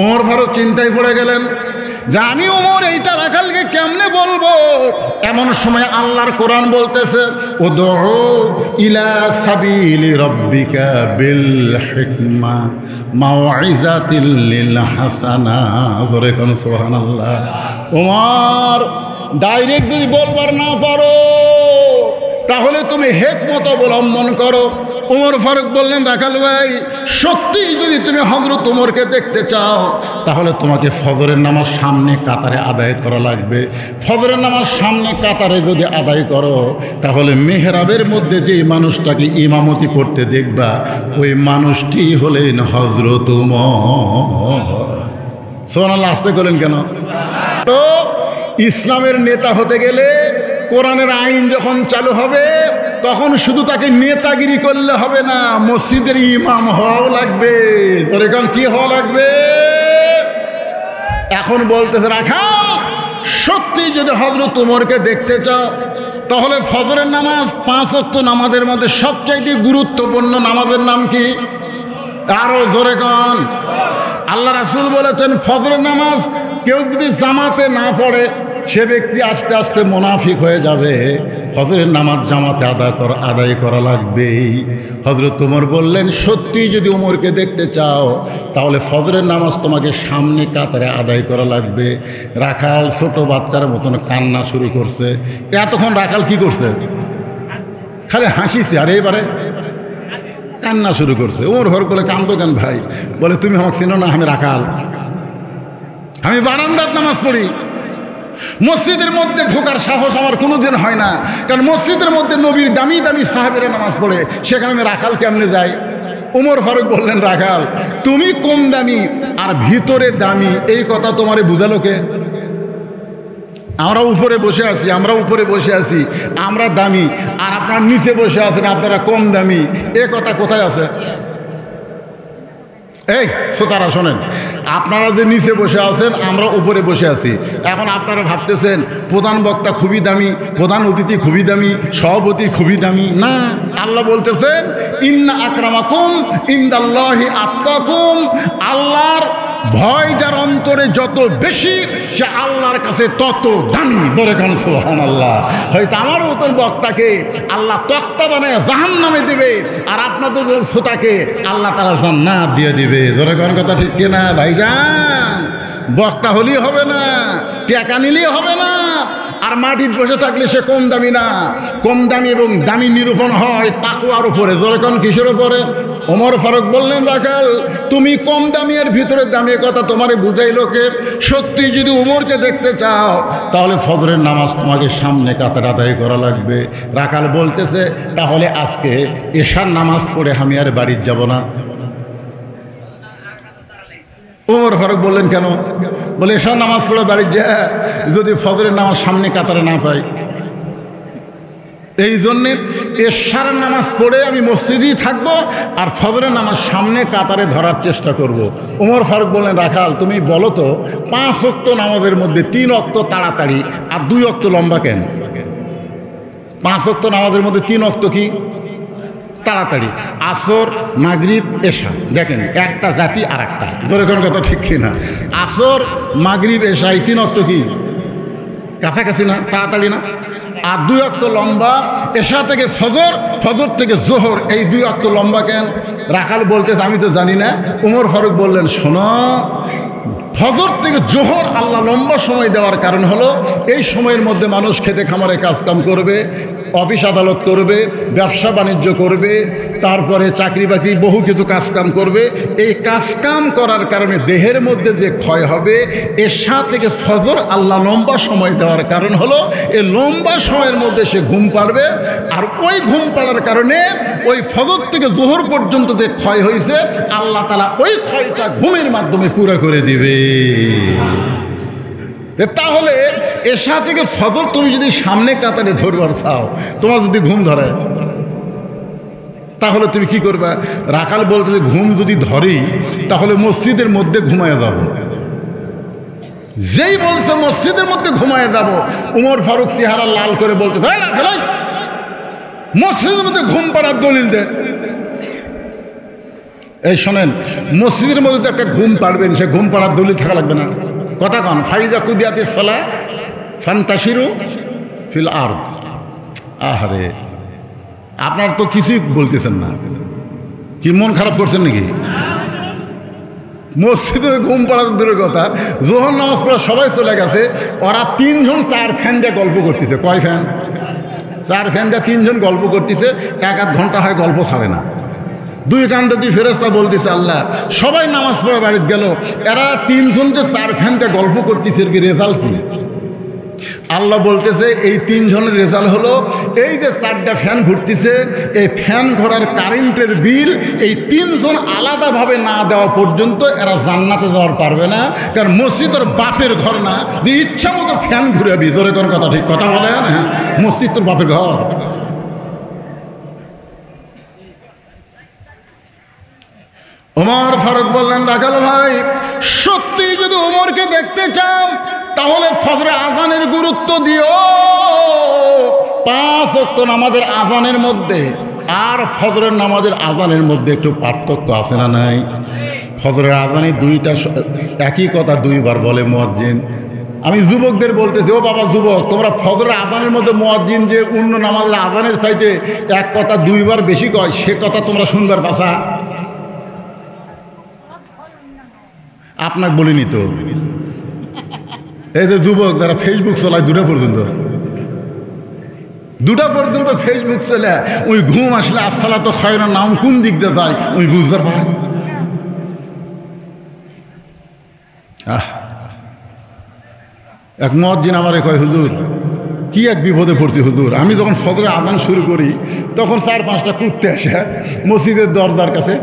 ওমর ফারুক চিন্তায় পড়ে গেলেন যে আমি ওমর এইটা রাখালকে কেমনে বলবো? এমন সময় আল্লাহর কোরআন বলতেছে, উদউ ইলা সাবিলি রাব্বিকা বিল হিকমা মাউইজাতিল লিল হাসানা। জোরে কোন সুবহানাল্লাহ। ওমর ডাইরেক্ট যদি বলবার না পারো, তাহলে তুমি হিকমত অবলম্বন করো। ওমর ফারুক বললেন, রাখাল ভাই, সত্যিই যদি তুমি হযরত ওমরকে দেখতে চাও তাহলে তোমাকে ফজরের নামাজ সামনে কাতারে আদায় করা লাগবে। ফজরের নামাজ সামনে কাতারে যদি আদায় করো তাহলে মেহরাবের মধ্যে যেই মানুষটাকে ইমামতি করতে দেখবা ওই মানুষটি হলেন হযরত ওমর। সুবহানাল্লাহ, আসতে করলেন কেন? তো ইসলামের নেতা হতে গেলে, কোরআনের আইন যখন চালু হবে তখন শুধু তাকে নেতাগিরি করলে হবে না, মসজিদের ইমাম হওয়াও লাগবে। তোর এখন কি হওয়া লাগবে? এখন বলতেছে, রাখাল, সত্যি যদি হযরত ওমরকে দেখতে চাও তাহলে ফজরের নামাজ 5 ওয়াক্ত নামাজের মধ্যে সবচাইতে গুরুত্বপূর্ণ নামাজের নাম কি? আরো জোরে কন। আল্লাহ রাসূল বলেছেন, ফজরের নামাজ কেউ যদি জামাতে না পড়ে সে ব্যক্তি আস্তে আস্তে মুনাফিক হয়ে যাবে। ফজরের নামাজ জামাতে আদায় করা লাগবেই। হযরত ওমর বললেন, সত্যি যদি ওমরকে দেখতে চাও তাহলে ফজরের নামাজ তোমাকে সামনে কাতারে আদায় করা লাগবে। রাখাল ছোট বাচ্চার মতন কান্না শুরু করছে। এতক্ষণ রাখাল কি করছে? খালি হাসিছে, আর এবারে কান্না শুরু করছে। ওমর ফারুক বলে, কান্দো কেন ভাই? বলে, তুমি আমাকে চিনো না? আমি রাখাল, আমি বারান্দার নামাজ পড়ি। মসজিদের মধ্যে ঢোকার সাহস আমার কোনোদিন হয় না, কারণ মসজিদের মধ্যে নবীর দামি দামি সাহাবেরা নামাজ পড়ে, সেখানে আমি রাখাল কেমনে যাই? ওমর ফারুক বললেন, রাখাল, তুমি কম দামি আর ভিতরে দামি, এই কথা তোমারে বুঝালো কে? আমরা উপরে বসে আছি, আমরা দামি, আর আপনার নিচে বসে আছেন, আপনারা কম দামি, এ কথা কোথায় আছে? এই শ্রোতারা শোনেন, আপনারা যে নিচে বসে আছেন, আমরা উপরে বসে আছি। এখন আপনারা ভাবতেছেন প্রধান বক্তা খুবই দামি, প্রধান অতিথি খুবই দামি, সভাপতি খুবই দামি। না, আল্লাহ বলতেছেন, ইন্না আকরামাকুম ইনদাল্লাহি আতকাকুম। আল্লাহর ভয় যার অন্তরে যত বেশি, সে আল্লাহর কাছে তত দামি। জোরে কান সুবহানাল্লাহ। হয়তো আমার মতন বক্তাকে আল্লাহ তক্তা বানায় জাহান্নামে দেবে, আর আপনাদের শ্রোতাকে আল্লাহ তাআলা জান্নাত দিয়ে দিবে। জোরে কান কথা ঠিক কিনা ভাইজান? বক্তা হলেই হবে না, টাকা নিলেই হবে না, আর মাটির বসে থাকলে সে কম দামি না। কম দামি এবং দামি নিরূপণ হয় তাকওয়ার উপরে। জোরে কান কিসের উপরে? ওমর ফারুক বললেন, রাখাল, তুমি কম দামি এর ভিতরে দামি, কথা তোমারে বুঝাইলো কে? সত্যি যদি ওমরকে দেখতে চাও তাহলে ফজরের নামাজ তোমাকে সামনে কাতার আদায় করা লাগবে। রাখাল বলতেছে, তাহলে আজকে এশার নামাজ পড়ে আমি আর বাড়ির যাব না। ওমর ফারুক বললেন, কেন? বলে, এশার নামাজ পড়ে বাড়ির যা, যদি ফজরের নামাজ সামনে কাতারে না পাই, এই জন্যে এশার নামাজ পড়ে আমি মসজিদেই থাকবো, আর ফজরের নামাজ সামনে কাতারে ধরার চেষ্টা করব। ওমর ফারুক বললেন, রাখাল, তুমি বলো তো 5 ওয়াক্ত নামাজের মধ্যে 3 ওয়াক্ত তাড়াতাড়ি আর 2 ওয়াক্ত লম্বা কেন? 5 ওয়াক্ত নামাজের মধ্যে 3 ওয়াক্ত কি তাড়াতাড়ি? আসর, মাগরিব, এশা। দেখেন, একটা জাতি আর একটা। জোরে কোন কথা ঠিক কিনা? আসর, মাগরিব, এশা, এই 3 ওয়াক্ত কি কাছাকাছি না? তাড়াতাড়ি না? আর 2 ওয়াক্ত লম্বা। এশা থেকে ফজর, ফজর থেকে জোহর, এই 2 ওয়াক্ত লম্বা কেন? রাখাল বলতেছে, আমি তো জানি না। ওমর ফারুক বললেন, শোনো, ফজর থেকে জোহর আল্লাহ লম্বা সময় দেওয়ার কারণ হলো এই সময়ের মধ্যে মানুষ খেতে খামারে কাজকাম করবে, অফিস আদালত করবে, ব্যবসা বাণিজ্য করবে, তারপরে চাকরি বাকরি বহু কিছু কাজকাম করবে। এই কাজকাম করার কারণে দেহের মধ্যে যে ক্ষয় হবে, এশা থেকে ফজর আল্লাহ লম্বা সময় দেওয়ার কারণ হলো এই লম্বা সময়ের মধ্যে সে ঘুম পাড়বে, আর ওই ঘুম পাড়ার কারণে ওই ফজর থেকে জোহর পর্যন্ত যে ক্ষয় হয়েছে আল্লাহ তাআলা ওই ক্ষয়টা ঘুমের মাধ্যমে পুরো করে দিবে। তাহলে এশা থেকে ফজর তুমি যদি সামনে কাতারে ধরবার চাও, তোমার যদি ঘুম ধরে, তাহলে তুমি কি করবা? রাখাল বলতে, ঘুম যদি ধরি তাহলে মসজিদের মধ্যে ঘুমায় যাব। যেই বলছে মসজিদের মধ্যে ঘুমায় যাব, উমর ফারুক চেহারা লাল করে বলতে, রাখাল, মসজিদের মধ্যে ঘুম পাড়ার দলিল দে। এই শোনেন, মসজিদের মধ্যে তো একটা ঘুম পাড়বেন, সে ঘুম পাড়ার দলিল থাকা লাগবে না? কথা কন, ফাইজা কুদিয়াতিস সালাহ ফান্তাশিরু ফিল আরদ। আহারে, আপনার তো কিছুই বলতেছেন না, কি মন খারাপ করছেন নাকি? মসজিদে ঘুম পাড়ার দূরের কথা, জোহর নামাজ পড়া সবাই চলে গেছে, ওরা 3 জন 4 ফ্যান দিয়ে গল্প করতেছে। কয় ফ্যান? চার ফ্যান দিয়ে তিনজন গল্প করতেছে, এক আধ ঘন্টা হয় গল্প ছাড়ে না। দুই কান্দে দুই ফেরেশতা বলতেছে আল্লাহ, সবাই নামাজ পড়ে বাড়িতে গেল, এরা তিনজন যে চার ফ্যান দিয়ে গল্প করতেছে, এর কি রেজাল্ট কি? আল্লাহ বলতেছে এই তিনজনের রেজাল্ট হলো এই যে চারটা ফ্যান ঘুরতেছে, এই ফ্যান ঘোরার কারেন্টের বিল এই তিনজন আলাদাভাবে না দেওয়া পর্যন্ত এরা জান্নাতে যাওয়ার পারবে না। কারণ মসজিদের বাপের ঘর না যে ইচ্ছা মতো ফ্যান ঘুরে ভিতরে কোন কথা, ঠিক কথা বলেন? হ্যাঁ, মসজিদ তোর বাপের ঘর। ওমর ফারুক বললেন, রাখাল ভাই, সত্যি যদি ওমরকে দেখতে চাও তাহলে ফজরে আজানের গুরুত্ব দিও। 5 ওয়াক্ত নামাজের আজানের মধ্যে আর ফজরের নামাজের আজানের মধ্যে একটু পার্থক্য আছে না নাই? ফজরের আজানে দুইটা একই কথা দুইবার বলে মুয়াজ্জিন। আমি যুবকদের বলতেছি, ও বাবা যুবক, তোমরা ফজরের আজানের মধ্যে মুয়াজ্জিন যে অন্য নামাজের আজানের চাইতে এক কথা দুইবার বেশি কয়, সে কথা তোমরা শুনবার পাশা আপনাকে বলিনি তো। এই যে যুবক যারা ফেসবুক চালায় দুটা পর্যন্ত ফেসবুক চলে, ওই ঘুম আসলে আসসালাতু খায়রুন নাম কোন দিক দিয়ে যায় ওই বুঝবার পারে। এক মুয়াজ্জিন আমারে কয়, হুজুর কি এক বিপদে পড়ছি হুজুর। আমি যখন ফজরে আজান শুরু করি তখন 4-5টা কুত্তে আসে মসজিদের দরজার কাছে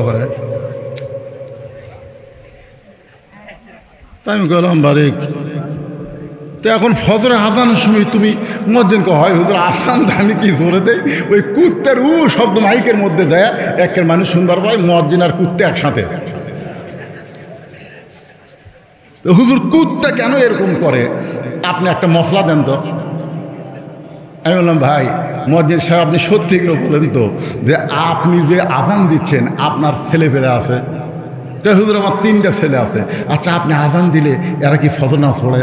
করে। তাই আমি বললাম বারেক, তো এখন ফজরে আজানের সময় তুমি মুয়াজ্জিনকে হয় হুজুর আজান আমি কি জোরে দেয়, ওই কুত্তের শব্দ মাইকের মধ্যে যায়, একের মানুষ শুনবার পায় মুয়াজ্জিন আর কুত্তে একসাথে। হুজুর কুত্তা কেন এরকম করে, আপনি একটা মশলা দেন তো। আমি বললাম, ভাই মুয়াজ্জিন সাহেব, আপনি সত্যি করে বলেন তো যে আপনি যে আজান দিচ্ছেন আপনার ছেলে পেলে আছে? হুজুর আমার 3টা ছেলে আছে। আচ্ছা, আপনি আজান দিলে এরা কি ফজর নামাজ পড়ে?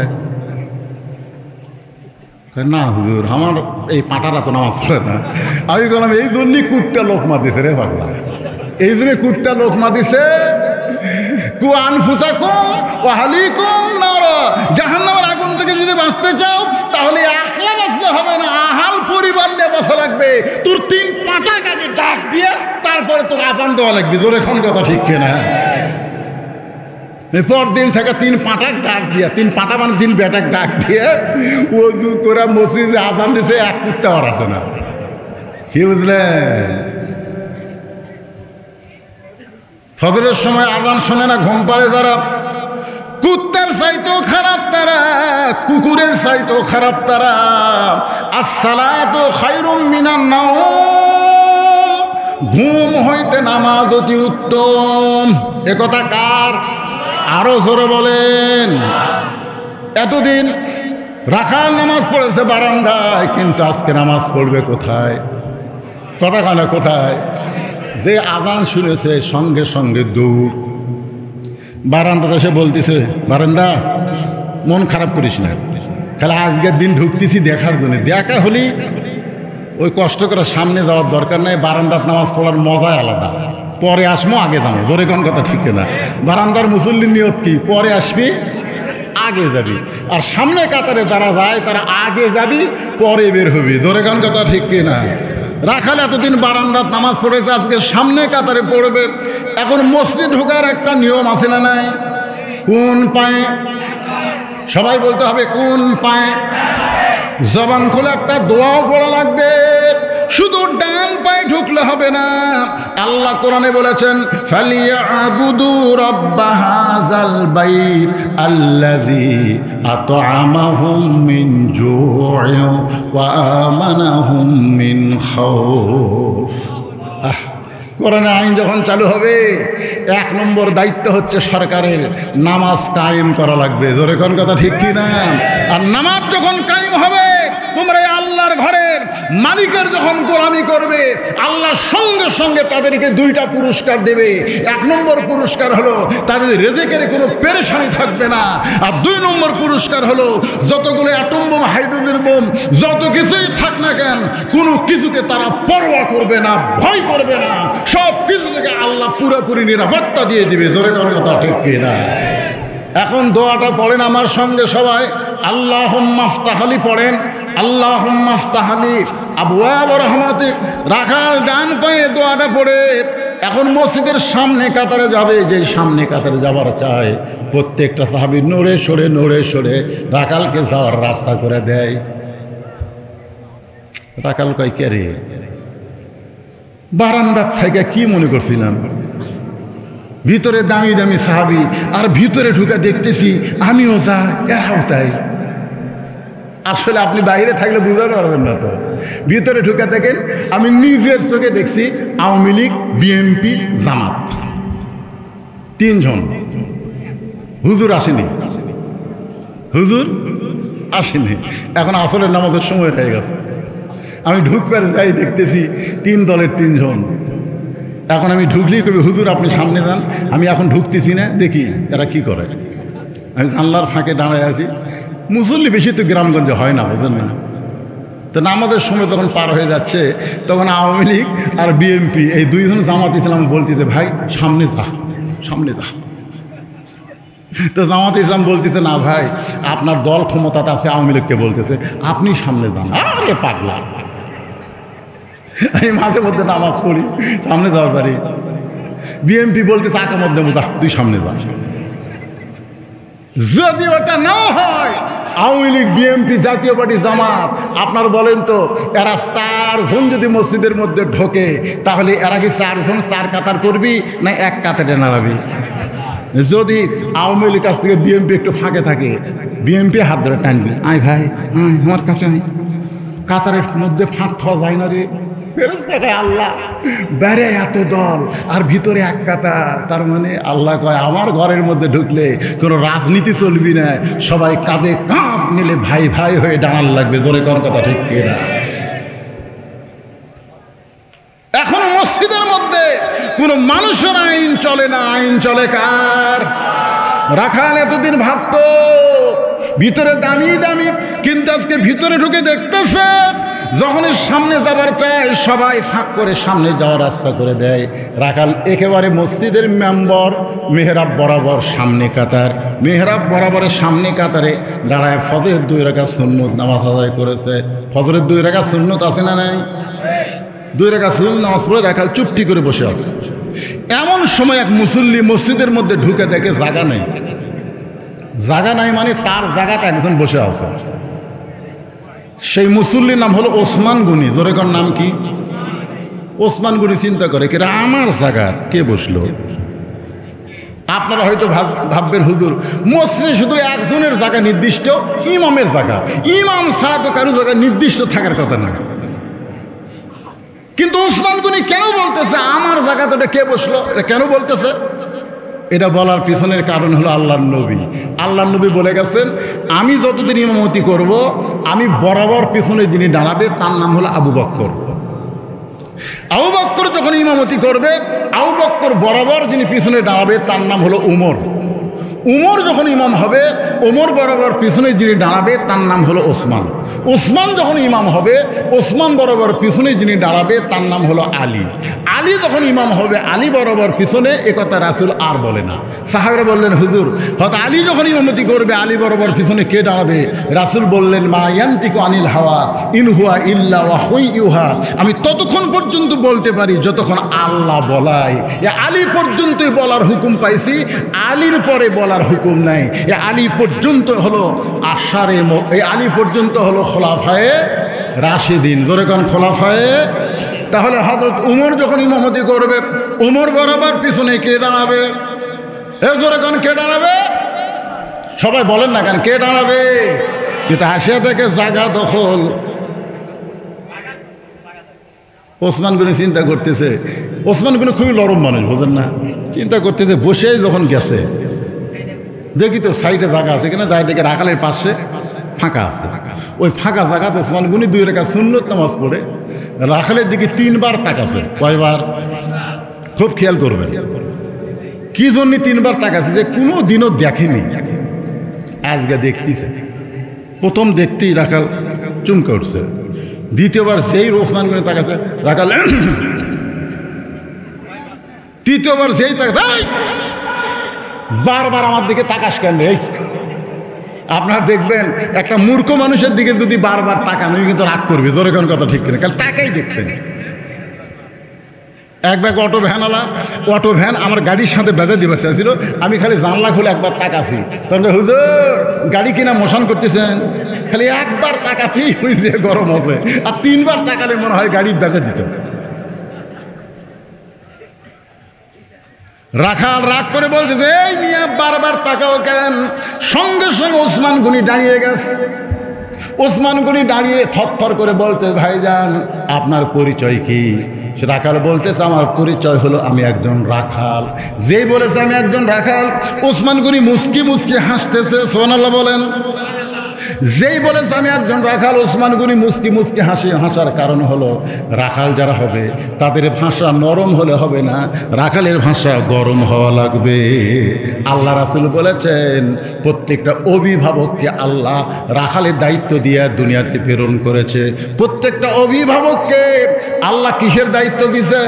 না হুজুর, আমার এই পাটারা তো নামাজ পড়ে না। আমি বললাম, এই জন্যই কুত্তা লোকমা দিছে রে পাগলা, এই জন্য কুত্তা লোকমা দিছে। জাহান্নামের আগুন থেকে যদি বাঁচতে চাও তাহলে একলা বাঁচলে হবে না, আহাল পরিবার নিয়ে বাঁচা লাগবে। তোর 3 পাটাক আগে ডাক দিয়ে তারপরে তোর আজান দেওয়া লাগবে। জোরে এখন কথা ঠিক কিনা? পরদিন থেকে 3 পাটাক ডাক দিয়ে, 3 পাটা মানে 3 বেটাক ডাক দিয়ে ওযু করে মসজিদে আজান দিছে, এক কুত্তা আর আসে না। কি বুঝলেন? ফজরের সময় আজান শোনে না, ঘুম পাড়ে যারা, কুত্তার চাইতেও খারাপ তারা, কুকুরের চাইতেও খারাপ তারা। আসসালাতু খায়রুম মিনান নাওম, ঘুম হইতে নামাজ অতি উত্তম। একথা কার? আরো জোরে বলেন। এতদিন রাখাল নামাজ পড়েছে বারান্দায়, কিন্তু আজকে নামাজ পড়বে কোথায়? কথা কানে কোথায়? যে আজান শুনেছে সঙ্গে সঙ্গে দৌড়। বারান্দাতে এসে বলতেছে, বারান্দা মন খারাপ করিস না, খালি আজকের দিন ঢুকতেছি দেখার জন্য, দেখা হলি ওই কষ্ট করে সামনে যাওয়ার দরকার নাই। বারান্দার নামাজ পড়ার মজাই আলাদা, পরে আসবো আগে যাবো। জোরে কোন কথা ঠিক না? বারান্দার মুসল্লির নিয়ত কি? পরে আসবি আগে যাবি। আর সামনে কাতারে যারা যায় তারা আগে যাবি পরে বের হবি। জোরে কোন কথা ঠিক না? রাখাল এতদিন বারান্দার নামাজ পড়েছে, আজকে সামনে কাতারে পড়বে। এখন মসজিদ ঢোকার একটা নিয়ম আছে না নাই? কোন পায়ে? সবাই বলতে হবে কোন পায়ে। জবান খুলে একটা দোয়াও পড়া লাগবে। শুধু ডান পায়ে ঢুকলে হবে না। আল্লাহ কোরআনে বলেছেন, ফালিয়াবুদু রাব্ব হাযাল বাইত আল্লাযী আত'আমাহুম মিন জু'ইন ওয়া আমানাহুম মিন খাউফ। কোরআনের আইন যখন চালু হবে, 1 নম্বর দায়িত্ব হচ্ছে সরকারের, নামাজ কায়েম করা লাগবে। জোরে কোন কথা ঠিক কি না? আর নামাজ যখন কায়েম হবে, তোমরা আল্লাহর ঘরের মালিকের যখন গোলামি করবে, আল্লাহ সঙ্গে সঙ্গে তাদেরকে 2টা পুরস্কার দেবে। 1 নম্বর পুরস্কার হলো তাদের রিজিকের কোনো পেরেশানি থাকবে না। আর 2 নম্বর পুরস্কার হলো যতগুলো অ্যাটম বোম, হাইড্রোজেন বোম, যত কিছুই থাক না কেন, কোনো কিছুকে তারা পরোয়া করবে না, ভয় করবে না। সব কিছু থেকে আল্লাহ পুরোপুরি নিরাপত্তা দিয়ে দিবে। জোরে করার কথা ঠিক কি না? এখন দোয়াটা পড়েন আমার সঙ্গে সবাই। আল্লাহুম্মা ইফতাহলি পড়েন, আল্লাহুম্মা ইফতাহলি আবওয়াব রাহমাতিক। রাখাল ডান পায়ে দোয়াটা পড়ে এখন মসজিদের সামনে কাতারে যাবে। যে সামনে কাতারে যাবার চায়, প্রত্যেকটা সাহাবী নড়ে সরে রাখালকে যাওয়ার রাস্তা করে দেয়। রাখাল কয়, কে রে? বারান্দার থেকে কি মনে করছিলাম ভিতরে দামি দামি সাহাবী, আর ভিতরে ঢুকে দেখতেছি আমিও যা, এরাও তাই। আসলে আপনি বাইরে থাকলে বুঝতে পারবেন না। তো ভিতরে ঢুকে দেখেন, আমি নিজের চোখে দেখছি আওয়ামী লীগ, বিএনপি, জামাত, তিনজন। হুজুর আসেনি, হুজুর আসেনি। এখন আসরের নামাজের সময় হয়ে গেছে। আমি ঢুকবার যাই, দেখতেছি তিন দলের তিনজন। এখন আমি ঢুকলেই কবি, হুজুর আপনি সামনে যান। আমি এখন ঢুকতেছি না, দেখি এরা কি করে। আমি জানলার ফাঁকে দাঁড়ায় আছি। মুসল্লি বেশি তো গ্রামগঞ্জে হয় না, বুঝলেন না? তো নামাজের সময় তখন পার হয়ে যাচ্ছে, তখন আওয়ামী লীগ আর বিএনপি এই দুইজন জামাত ইসলাম বলতেছে, ভাই সামনে যা, সামনে যা। তো জামাত ইসলাম বলতেছে, না ভাই আপনার দল ক্ষমতাতে আছে। আওয়ামী লীগকে বলতেছে, আপনি সামনে যান। আরে পাগলা, আমি মাঝে মধ্যে নামাজ পড়ি, সামনে যাওয়ার পারি। বিএনপি বলতেছে, আঁকা মধ্যে যা, তুই সামনে যা। যদি ওটা না হয়, আওয়ামী লীগ, বিএনপি, জাতীয় পার্টি, জামাত, আপনার বলেন তো এরা চারজন যদি মসজিদের মধ্যে ঢোকে, তাহলে এরা কি চারজন চার কাতার করবি না এক কাতারে নাড়াবি? যদি আওয়ামী লীগ কাছ থেকে বিএনপি একটু ফাঁকে থাকে, বিএনপি হাত ধরে টানবি, আয় ভাই আমার কাছে আয়। কাতারের মধ্যে ফাঁক খাওয়া যায় না রে। আল্লাহ বেড়ে এত দল আর ভিতরে এক কাতার। তার মানে আল্লাহ কয়, আমার ঘরের মধ্যে ঢুকলে কোনো রাজনীতি চলবি না, সবাই কাঁধে কাঁধ মিলে ভাই ভাই হয়ে দাঁড়ান লাগবে। জোরে কর কথা, ঠিক কিনা? এখন মসজিদের মধ্যে কোনো মানুষের আইন চলে না, আইন চলে কার? রাখাল এতদিন ভাবতো ভিতরে দামি দামি, কিন্তু আজকে ভিতরে ঢুকে দেখতেছে যখনই সামনে যাবার চায় সবাই ফাঁক করে সামনে যাওয়ার রাস্তা করে দেয়। রাখাল একেবারে মসজিদের মেম্বর, মেহরাব বরাবর সামনে কাতার, মেহরাব বরাবরের সামনে কাতারে দাঁড়ায় ফজরের 2 রাকাত সুন্নত নামাজ আদায় করেছে। ফজরের 2 রাকাত সুন্নত আছে না নাই? 2 রাকাত সুন্নত নামাজ পড়ে রাখাল চুপটি করে বসে আছে। এমন সময় এক মুসল্লি মসজিদের মধ্যে ঢুকে দেখে জায়গা নেই। জায়গা নাই মানে তার জায়গাতে একজন বসে আছে। সেই মুসল্লির নাম হলো ওসমান গনি। জোরে কর, নাম কি? ওসমান গনি চিন্তা করে, কেরা আমার জায়গা কে বসলো? আপনারা হয়তো ভাববেন, হুজুর মসজিদে শুধু একজনের জায়গা নির্দিষ্ট, ইমামের জায়গা। ইমাম ছাড়া তো কারো জায়গা নির্দিষ্ট থাকার কথা না। কিন্তু ওসমান গনি কেন বলতেছে আমার জায়গাতে ওটা কে বসলো? এটা কেন বলতেছে? এটা বলার পিছনের কারণ হলো আল্লাহর নবী। আল্লাহর নবী বলে গেছেন, আমি যতদিন ইমামতি করব, আমি বরাবর পিছনে যিনি দাঁড়াবে তার নাম হলো আবু বকর। আবু বকর যখন ইমামতি করবে, আবু বকর বরাবর যিনি পিছনে দাঁড়াবে তার নাম হলো উমর। উমর যখন ইমাম হবে, ওমর বরাবর পিছনে যিনি দাঁড়াবে তার নাম হলো ওসমান। ওসমান যখন ইমাম হবে, ওসমান বরাবর পিছনে যিনি দাঁড়াবে তার নাম হলো আলী। আলী যখন ইমাম হবে, আলী বরাবর পিছনে, একথা রাসূল আর বলে না। সাহাবারা বললেন, হুজুর হয়তো আলী যখন ইমামতি করবে, আলী বরাবর পিছনে কে দাঁড়াবে? রাসূল বললেন, মা ইয়ান্তিকু আনিল হাওয়া ইন হুয়া ইল্লা ওয়াহয়ুহা। আমি ততক্ষণ পর্যন্ত বলতে পারি যতক্ষণ আল্লাহ বলায়। এ আলী পর্যন্তই বলার হুকুম পাইছি, আলীর পরে বলার হুকুম নাই। এ আলী পর্যন্ত হলো আশারে, এই আলী পর্যন্ত হলো খোলাফায়ে রাশিদিন। জোরে কোন খোলাফায়ে। তাহলে হযরত উমর যখন ইমামতি করবে, উমর বরাবর পিছনে কে দাঁড়াবে? জোরে কোন কে দাঁড়াবে? সবাই বলেন না কেন, কে দাঁড়াবে? কিন্তু আসিয়া থেকে জায়গা দখল। ওসমান গনি চিন্তা করতেছে, ওসমান গনি খুবই নরম মানুষ, বোঝেন না? চিন্তা করতেছে, বসেই যখন গেছে দেখি তো সাইডে জায়গা আছে কিনা, যাই দেখে রাখালের পাশে ফাঁকা আছে। ওই ফাঁকা জায়গাতে ওসমান গনি 2 রাকাত সুন্নত নামাজ পড়ে রাখালের দিকে 3 বার তাকাছে। কয়বার? খুব খেয়াল করবেন। কি জন্য 3 বার তাকাছে? যে কোনো দিনও দেখেনি, আজকে দেখতেছে। প্রথম দেখতেই রাখাল চুমকে উঠছে। দ্বিতীয়বার যেই ওসমান গনি তাকাছে, রাখাল। তৃতীয়বার যেই তাকাছে, বারবার আমার দিকে তাকাস কেন? আপনারা দেখবেন একটা মূর্খ মানুষের দিকে যদি বারবার তাকান ওই কিন্তু রাগ করবে, জোরে কোন কথা ঠিক কিনা, কাল তাকাই দেখতেন। এক ব্যাগ অটো ভ্যানওয়ালা, অটো ভ্যান আমার গাড়ির সাথে বেঁধে দিবার চাইছিল, আমি খালি জানলা খুলে একবার তাকাছি, তখন হুজুর গাড়ি কিনা মোশন করতেছেন, খালি একবার তাকাতেই হয়েছে গরম হচ্ছে, আর 3 বার তাকালে মনে হয় গাড়ি বেঁধে দিত। রাখাল রাগ করে বলছে যে এই মিয়া বারবার তাকাও কেন? সঙ্গে সঙ্গে ওসমান গনি দাঁড়িয়ে গেছে। ওসমান গনি দাঁড়িয়ে থরথর করে বলতে, ভাইজান আপনার পরিচয় কি? রাখাল বলতেছে আমার পরিচয় হলো আমি একজন রাখাল। যেই বলেছে আমি একজন রাখাল, ওসমান গনি মুস্কি মুস্কি হাসতেছে, সুবহানাল্লাহ বলেন। যেই বলেছে আমি একজন রাখাল, ওসমান গনি মুস্কি মুস্কি হাসার কারণ হলো রাখাল যারা হবে তাদের ভাষা নরম হলে হবে না, রাখালের ভাষা গরম হওয়া লাগবে। আল্লাহ রাসূল বলেছেন প্রত্যেকটা অভিভাবককে আল্লাহ রাখালের দায়িত্ব দিয়ে দুনিয়াতে প্রেরণ করেছে। প্রত্যেকটা অভিভাবককে আল্লাহ কিসের দায়িত্ব দিছে?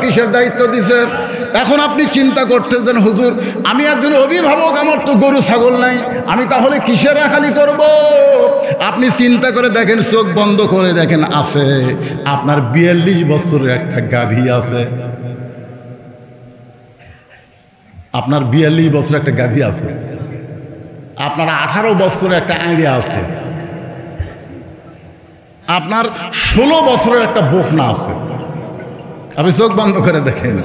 কিসের দায়িত্ব দিছে? এখন আপনি চিন্তা করতেছেন হুজুর আমি একজন অভিভাবক, আমার তো গরু ছাগল নাই, আমি তাহলে কিসের রাখালি করব? আপনি চিন্তা করে দেখেন, চোখ বন্ধ করে দেখেন, আছে আপনার 42 বছরের একটা গাভী আছে, আপনার 42 বছরের একটা গাভী আছে, আপনার 18 বছরের একটা আইডিয়া আছে, আপনার 16 বছরের একটা বকনা আছে। আপনি চোখ বন্ধ করে দেখেন।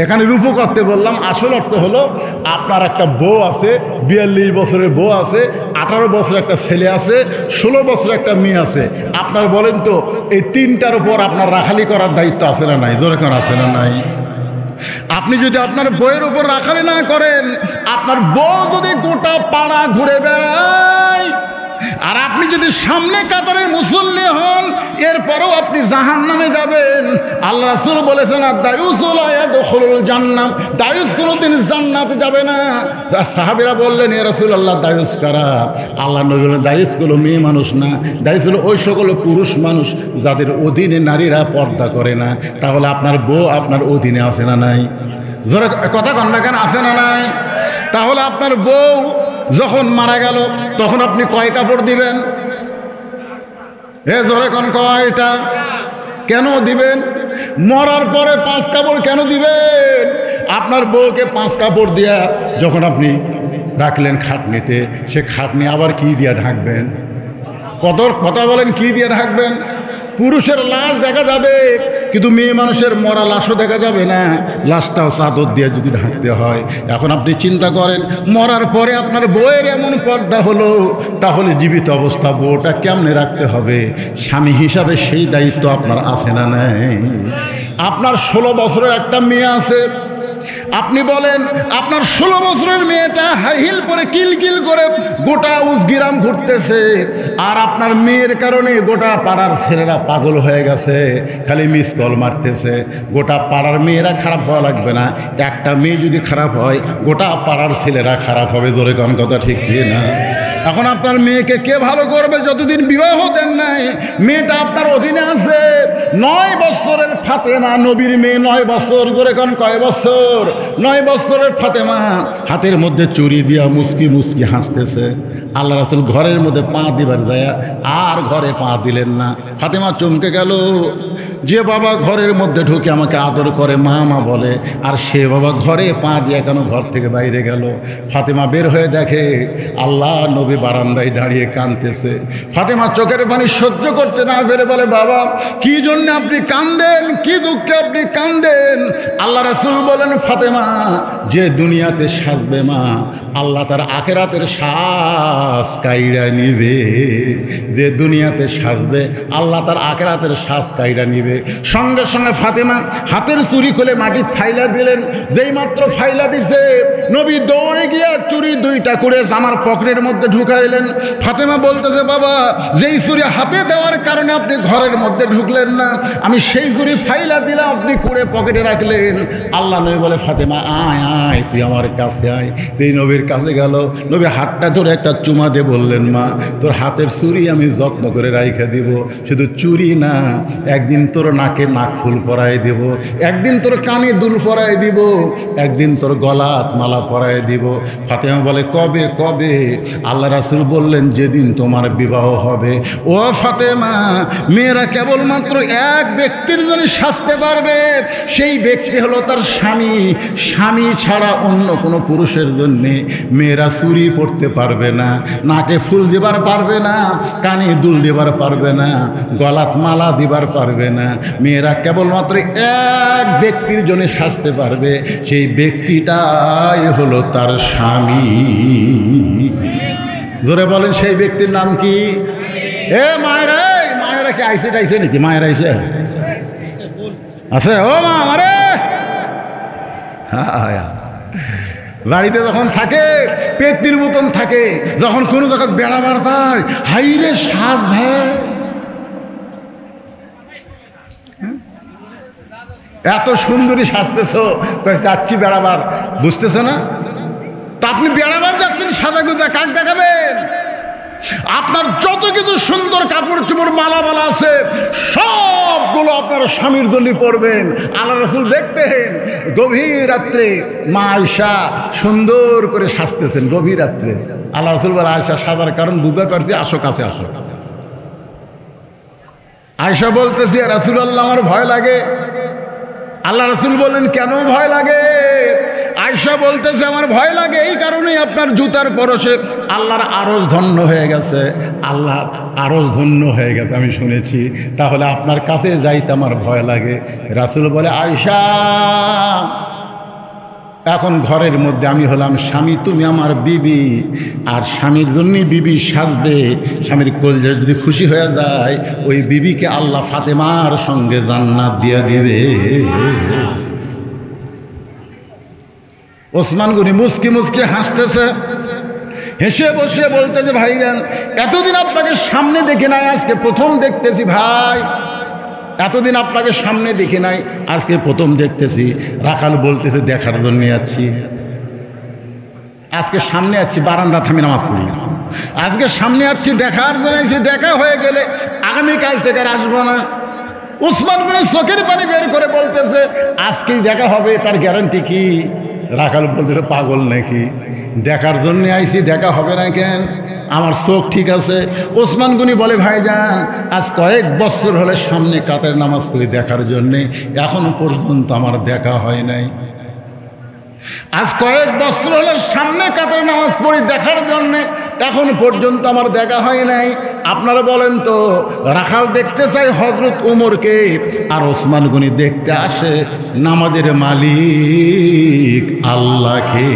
এখানে রূপক করতে বললাম, আসল অর্থ হলো আপনার একটা বউ আছে, 42 বছরের বউ আছে, 18 বছরের একটা ছেলে আছে, 16 বছরের একটা মেয়ে আছে। আপনার বলেন তো এই 3টার উপর আপনার রাখালি করার দায়িত্ব আছে না নাই? জোরে করে আছে না নাই? আপনি যদি আপনার বউয়ের উপর রাখালি না করেন, আপনার বউ যদি গোটা পাড়া ঘুরে বেড়ায়, আর আপনি যদি সামনে কাতারের মুসল্লি হন, এরপরেও আপনি জাহান্নামে যাবেন। আল্লাহ রাসূল বলেছেন দায়ুস লা ইয়াদখুলুল জান্নাহ, দায়ুস কোনোদিন জান্নাতে যাবে না। সাহাবীরা বললেন ইয়া রাসূলুল্লাহ দায়ুস কারা? আল্লাহ নবী বললেন দায়ুস হলো মেয়ে মানুষ না, দায়ুস হলো ওই সকল পুরুষ মানুষ যাদের অধীনে নারীরা পর্দা করে না। তাহলে আপনার বউ আপনার অধীনে আছে না নাই? জোরে কথা কন না কেন, আছে না নাই? তাহলে আপনার বউ যখন মারা গেল তখন আপনি কয় কাপড় দিবেন? জোরে কোন কয়টা? কেন দিবেন? মরার পরে 5 কাপড় কেন দিবেন? আপনার বউকে 5 কাপড় দিয়া যখন আপনি রাখলেন খাটনিতে, সে খাটনি আবার কি দিয়ে ঢাকবেন? কথা বলেন, কি দিয়ে ঢাকবেন? পুরুষের লাশ দেখা যাবে কিন্তু মেয়ে মানুষের মরা লাশও দেখা যাবে না, লাশটাও চাদর দিয়ে যদি ঢাকতে হয়। এখন আপনি চিন্তা করেন মরার পরে আপনার বউয়ের এমন পর্দা হলো, তাহলে জীবিত অবস্থা বউটা কেমনে রাখতে হবে? স্বামী হিসাবে সেই দায়িত্ব আপনার আছে না নাই? আপনার 16 বছরের একটা মেয়ে আছে, আপনি বলেন আপনার 16 বছরের মেয়েটা হাই হিল পরে কিলকিল করে গোটা উজগিরাম ঘুরতেছে, আর আপনার মেয়ের কারণে গোটা পাড়ার ছেলেরা পাগল হয়ে গেছে, খালি মিস কল মারতেছে। গোটা পাড়ার মেয়েরা খারাপ হওয়া লাগবে না, একটা মেয়ে যদি খারাপ হয় গোটা পাড়ার ছেলেরা খারাপ হবে। জোরে কোন কথা ঠিক কি না? এখন আপনার মেয়েকে কে ভালো করবে? যতদিন বিবাহ দেন নাই মেয়েটা আপনার অধীনে আছে। 9 বছরের ফাতেমা, নবীর মেয়ে 9 বছর। জোরে কোন কয় বছর? 9 বছরের ফাতেমা হাতের মধ্যে চুরি দিয়া মুস্কি মুস্কি হাসতেছে। আল্লাহ রাসূল ঘরের মধ্যে পা দিবার যায় আর ঘরে পা দিলেন না। ফাতেমা চমকে গেল, যে বাবা ঘরের মধ্যে ঢুকে আমাকে আদর করে মা মা বলে, আর সে বাবা ঘরে পা দিয়ে কেন ঘর থেকে বাইরে গেল? ফাতেমা বের হয়ে দেখে আল্লাহ নবী বারান্দায় দাঁড়িয়ে কাঁদতেছে। ফাতেমা চোখের পানি সহ্য করতে না পেরে বলে, বাবা কি জন্য আপনি কাঁদেন? কি দুঃখে আপনি কাঁদেন? আল্লাহ রাসূল বলেন, ফাতেমা যে দুনিয়াতে সাজবে মা, আল্লাহ তার আখিরাতের শ্বাস কাইরা নিবে। যে দুনিয়াতে সাজবে আল্লাহ তার আখিরাতের শ্বাস কাইরা নিবে। সঙ্গে সঙ্গে ফাতেমা হাতের চুরি খুলে মাটি ফাইলা দিলেন। যেই মাত্র ফাইলা দিছে নবী দৌড়ে গিয়া চুরি 2টা করে জামার পকেটের মধ্যে ঢুকাইলেন। ফাতেমা বলতেছে, বাবা যেই চুরি হাতে দেওয়ার কারণে আপনি ঘরের মধ্যে ঢুকলেন না, আমি সেই চুরি ফাইলা দিলাম, আপনি করে পকেটে রাখলেন। আল্লাহ নবী বলে, ফাতেমা আয় আয় তুই আমার কাছে আয়। এই নবীর নবীর কাছে গেল, নবী হাতটা ধরে একটা চুমা দিয়ে বললেন, মা তোর হাতের চুড়ি আমি যত্ন করে রাইখা দিব, শুধু চুড়ি না, একদিন তোর নাকে নাক ফুল পরাই দিব, একদিন তোর কানে দুল পরাই দিব, একদিন তোর গলাত মালা পরাই দিব। ফাতেমা বলে, কবে কবে? আল্লাহ রাসূল বললেন, যেদিন তোমার বিবাহ হবে। ও ফাতেমা, মেয়েরা কেবলমাত্র এক ব্যক্তির জন্য সাজতে পারবে, সেই ব্যক্তি হলো তার স্বামী। স্বামী ছাড়া অন্য কোনো পুরুষের জন্যে মেয়েরা চুরি পরতে পারবে না, নাকে ফুল দেবার পারবে না, কানে দুল দেবার পারবে না, গলাত মালা দিবার পারবে না। মেয়েরা কেবলমাত্র এক ব্যক্তির জন্য সাজতে পারবে, সেই ব্যক্তিটাই হলো তার স্বামী। জোরে বলেন, সেই ব্যক্তির নাম কি? এ মায়েরা, মায়েরা কি আইসে টাইসে নাকি? মায়েরা আইসে আছে? ও মা আমারে বাড়িতে যখন থাকে পেটনির মতন থাকে, যখন কোনো জায়গায় বেড়া বাড়তায়, হাইরে সাত ভাই, এত সুন্দরী সাজতেছ, যাচ্ছি বেড়াবার, বুঝতেছ না? তা আপনি বেড়াবার যাচ্ছেন সাদা গুজা, কাক দেখাবেন? আপনার যত কিছু সুন্দর কাপড় চোপড় মালা মালা আছে, সবগুলো আপনার স্বামীর জন্য পরবেন। আল্লাহ রাসূল দেখতেন গভীর রাত্রে মা আয়েশা সুন্দর করে সাজতেছেন। গভীর রাত্রে আল্লাহ রাসূল বলে, আয়েশা সাজার কারণ বুঝতে পারছি, আসো কাছে আসো। আয়েশা বলতেছি, রাসূলুল্লাহ আমার ভয় লাগে। আল্লাহ রাসূল বললেন, কেন ভয় লাগে? আয়েশা বলতেছে, আমার ভয় লাগে এই কারণেই, আপনার জুতার পরশে আল্লাহর আরশ ধন্য হয়ে গেছে, আল্লাহর আরশ ধন্য হয়ে গেছে আমি শুনেছি, তাহলে আপনার কাছে যাইতে আমার ভয় লাগে। রাসূল বলে, আয়েশা এখন ঘরের মধ্যে আমি হলাম স্বামী, তুমি আমার বিবি, আর স্বামীর জন্যই বিবি সাজবে। স্বামীর কলজা যদি খুশি হয়ে যায়, ওই বিবিকে আল্লাহ ফাতেমার সঙ্গে জান্নাত দিয়ে দিবে। ওসমান গনি মুচকি মুচকি হাসতেছে, হেসে বসে বলতেছে, ভাইজান এতদিন আপনাকে সামনে দেখি নাই, আজকে প্রথম দেখতেছি। ভাই এতদিন আপনাকে সামনে দেখি নাই, আজকে প্রথম দেখতেছি। রাখাল বলতেছে, দেখার জন্য যাচ্ছি, আজকে সামনে যাচ্ছি, বারান্দা থামি নামাজ পড়ি, আজকে সামনে যাচ্ছি দেখার জন্য। দেখা হয়ে গেলে আগামীকাল থেকে আর আসবো না। ওসমান গনি চোখের পানি বের করে বলতেছে, আজকেই দেখা হবে, তার গ্যারান্টি কি? রাখাল বলতেছে, পাগল নাকি? দেখার জন্য আইছি, দেখা হবে না কেন? আমার চোখ ঠিক আছে। ওসমান গনি বলে, ভাইজান আজ কয়েক বছর হলে সামনে কাতের নামাজ পড়ি দেখার জন্যে, এখনো পর্যন্ত আমার দেখা হয় নাই। আজ কয়েক বছর হলে সামনে কাতের নামাজ পড়ি দেখার জন্যে, এখন পর্যন্ত আমার দেখা হয় নাই। আপনারা বলেন তো, রাখাল দেখতে চাই হযরত উমরকে, আর ওসমান গনি দেখতে আসে নামাজের মালিক আল্লাহকে।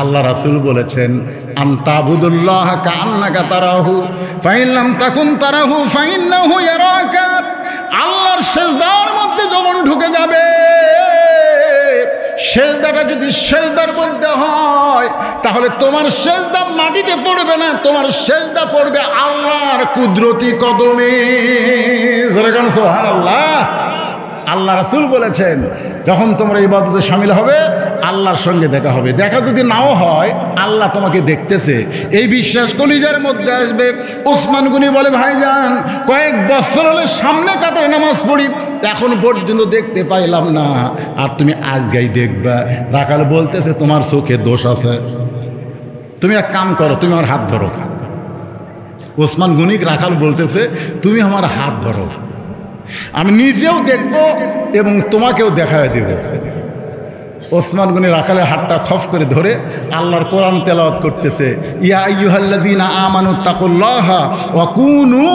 আল্লাহ রাসূল বলেছেন, আনতাবুদুল্লাহ কাআন্নাকা তারাহু ফাইন লাম তাকুন তারাহু ফাইন্নাহু ইয়ারাকা। আল্লাহর সিজদার মধ্যে যখন ঢুকে যাবে, সেজদাটা যদি সেজদার মধ্যে হয়, তাহলে তোমার সেজদা মাটিতে পড়বে না, তোমার সেজদা পড়বে আল্লাহর কুদরতি কদমে। সুবহানাল্লাহ। আল্লাহ রাসূল বলেছেন, যখন তোমরা ইবাদতে শামিল হবে, আল্লাহর সঙ্গে দেখা হবে। দেখা যদি নাও হয়, আল্লাহ তোমাকে দেখতেছে, এই বিশ্বাস কলিজার মধ্যে আসবে। ওসমান গনি বলে, ভাইজান কয়েক বছর হলে সামনে কাতারে নামাজ পড়ি, এখন পর্যন্ত দেখতে পাইলাম না, আর তুমি আজকেই দেখবা। রাখাল বলতেছে, তোমার চোখে দোষ আছে, তুমি এক কাম করো, তুমি আমার হাত ধরো। ওসমান গনি রাখাল বলতেছে, তুমি আমার হাত ধরো, আমি নিজেও দেখব এবং তোমাকেও দেখায় দেব। ওসমান গনি রাখালের হাতটা খফ করে ধরে আল্লাহর কোরআন তেলাওয়াত করতেছে, ইয়া আইয়ুহাল্লাযীনা আমানু তাকুল্লাহা ওয়া কুনু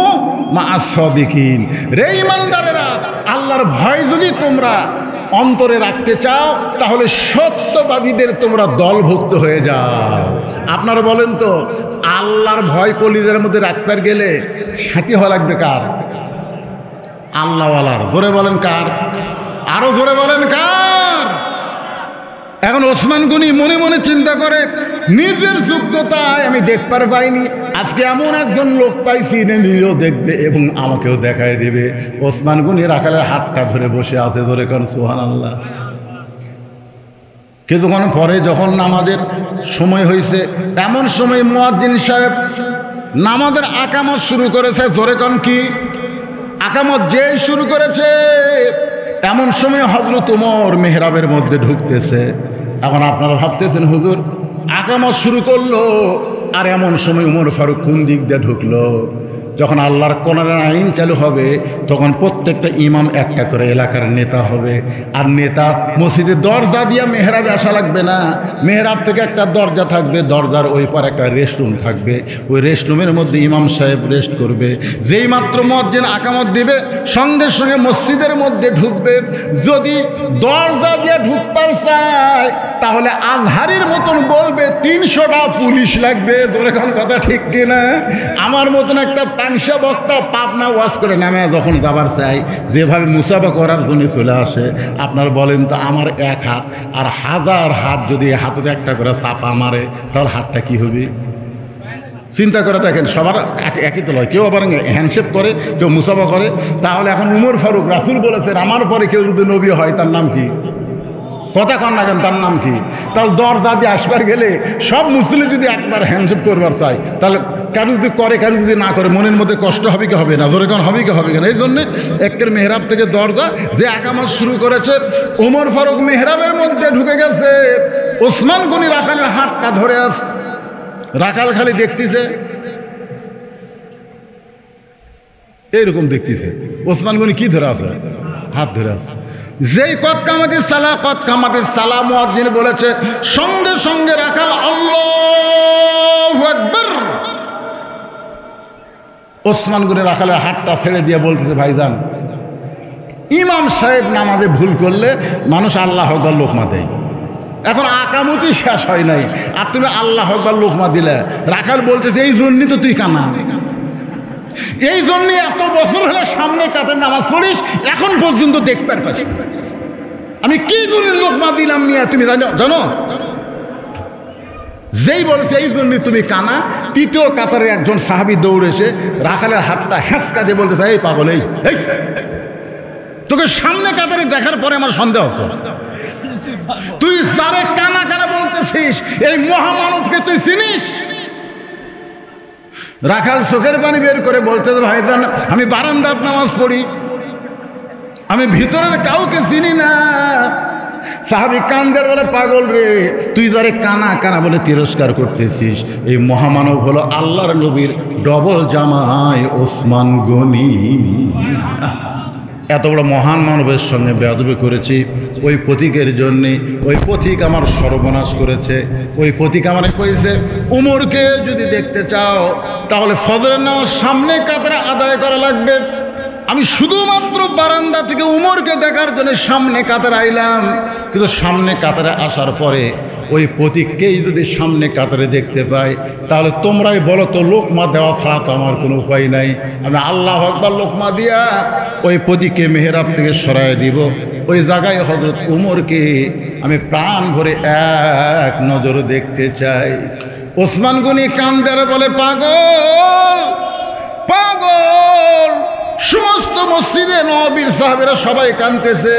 মা'আস সাদিকিন। রে ঈমানদারেরা, আল্লাহর ভয় যদি তোমরা অন্তরে রাখতে চাও, তাহলে সত্যবাদীদের তোমরা দলভুক্ত হয়ে যাও। আপনারা বলেন তো, আল্লাহর ভয় কলিজার মধ্যে রাখতে গেলে সাথী হওয়া লাগবে কার? আল্লাহওয়ালার। জোরে বলেন কার? আরো জোরে বলেন কার? এখন ওসমান গনি মনে মনে চিন্তা করে, নিজের যোগ্যতায় আমি দেখবার পাইনি, আজকে এমন একজন লোক পাইছি, নিজেও দেখবে এবং আমাকেও দেখায় দেবে। ওসমান গনি রাখালের হাতটা ধরে বসে আছে। ধরে করেন সুবহানাল্লাহ। কিছুক্ষণ পরে যখন নামাজের সময় হয়েছে, এমন সময় মুয়াজ্জিন সাহেব নামাজের আকামত শুরু করেছে। জোরে কোন কি আকামত যেই শুরু করেছে, এমন সময় হযরত ওমর মেহরাবের মধ্যে ঢুকতেছে। এখন আপনারা ভাবতেছেন হুজুর আকামত শুরু করলো, আর এমন সময় ওমর ফারুক কোন দিক দিয়ে ঢুকলো? যখন আল্লাহর কোরআনের আইন চালু হবে, তখন প্রত্যেকটা ইমাম একটা করে এলাকার নেতা হবে। আর নেতা মসজিদের দরজা দিয়ে মেহরাবে আসা লাগবে না, মেহরাব থেকে একটা দরজা থাকবে, দরজার ওই পার একটা রেস্টরুম থাকবে, ওই রেস্টরুমের মধ্যে ইমাম সাহেব রেস্ট করবে। যেই মাত্র মুয়াজ্জিন আকামত দিবে, সঙ্গে সঙ্গে মসজিদের মধ্যে ঢুকবে। যদি দরজা দিয়ে ঢুকবার চায়, তাহলে আজহারির মতন বলবে 300টা পুলিশ লাগবে। তোর কথা ঠিক কিনা? আমার মতন একটা পাংশা বক্তা পাবনা ওয়াজ করে নামে যখন যাবার চাই, যেভাবে মুসাফা করার জন্য চলে আসে, আপনার বলেন তো আমার এক হাত আর 1000 হাত যদি হাতে একটা করে চাপা মারে, তাহলে হাতটা কি হবে? চিন্তা করে দেখেন, সবার একই তো লয়। কেউ আবার হ্যান্ডশেক করে, কেউ মুসাফা করে। তাহলে এখন উমর ফারুক, রাসূল বলেছেন আমার পরে কেউ যদি নবী হয় তার নাম কি? কথা কন না কেন, তার নাম কি? তাহলে দরজা দিয়ে আসবার গেলে সব মুসলিম যদি একবার হ্যান্ডশেক করবার চায়, তাহলে কারো যদি করে কারো যদি না করে, মনের মধ্যে কষ্ট হবে কি হবে না? জোরে কোন হবে কি হবে কেন? এই জন্যে একের মেহরাব থেকে দরজা যে আকামত শুরু করেছে, ওমর ফারুক মেহরাবের মধ্যে ঢুকে গেছে। ওসমান গনি রাখালের হাতটা ধরে আস, রাখাল খালি দেখতেছে, এইরকম দেখতেছে। ওসমান গনি কি ধরে আছে? হাত ধরে আছে। যেই কত কামাতিস সালাহ মুয়াজ্জিন বলেছে, সঙ্গে সঙ্গে রাখাল আল্লাহু আকবার। ওসমান গনি রাখালের হাতটা ছেড়ে দিয়ে বলতেছে, ভাইজান ইমাম সাহেব নামাজে ভুল করলে মানুষ আল্লাহু আকবার লোকমা দেয়। এখন আকামতি শেষ হয় নাই, আর তুমি আল্লাহু আকবার লোকমা দিলে। রাখাল বলতেছে, এই জন্যই তো তুই কানা, এই জন্য এত বছর হলে সামনে কাতের নামাজ পড়িস, এখন পর্যন্ত দেখবার পাচ্ছি আমি কি জন্য লোকমা দিলাম মিয়া, তুমি জানো? যেই বলছে এই জন্য তুমি কানা, তৃতীয় কাতারের একজন সাহাবী দৌড়ে এসে রাখালের হাতটা হ্যাঁচকা দিয়ে বলতেছে, এই পাগল, এই তোকে সামনে কাতারে দেখার পরে আমার সন্দেহ হতো, তুই যারে কানা কানা বলতেছিস, এই মহামানবকে তুই চিনিস? রাখাল চোখের পানি বের করে বলতেছে, ভাইজান আমি বারান্দার নামাজ পড়ি, আমি ভিতরের কাউকে চিনি না। সাহাবী কান্দের বলে, পাগল রে, তুই যারে কানা কানা বলে তিরস্কার করতেছিস, এই মহামানব হলো আল্লাহর নবীর ডবল জামাই ওসমান গনি। এত বড় মহান মানবের সঙ্গে বেয়াদবি করেছি ওই পথিকের জন্যে। ওই পথিক আমার সর্বনাশ করেছে। ওই পথিক আমার কইছে, উমরকে যদি দেখতে চাও তাহলে ফজরের নামাজ সামনে কাতারে আদায় করা লাগবে। আমি শুধুমাত্র বারান্দা থেকে উমরকে দেখার জন্য সামনে কাতারে আইলাম, কিন্তু সামনে কাতারে আসার পরে ওই পথিককেই যদি সামনে কাতারে দেখতে পাই, তাহলে তোমরাই বলো তো, লোকমা দেওয়া ছাড়া তো আমার কোনো উপায় নাই। আমি আল্লাহু আকবার লোকমা দিয়া ওই পথিককে মেহরাব থেকে সরায় দিব। ওই জায়গায় হযরত উমরকে আমি প্রাণ ভরে এক নজর দেখতে চাই। ওসমান গনি কান্দারে বলে, পাগল পাগল। সমস্ত মসজিদে নবীর সাহাবেরা সবাই কাঁদতেছে।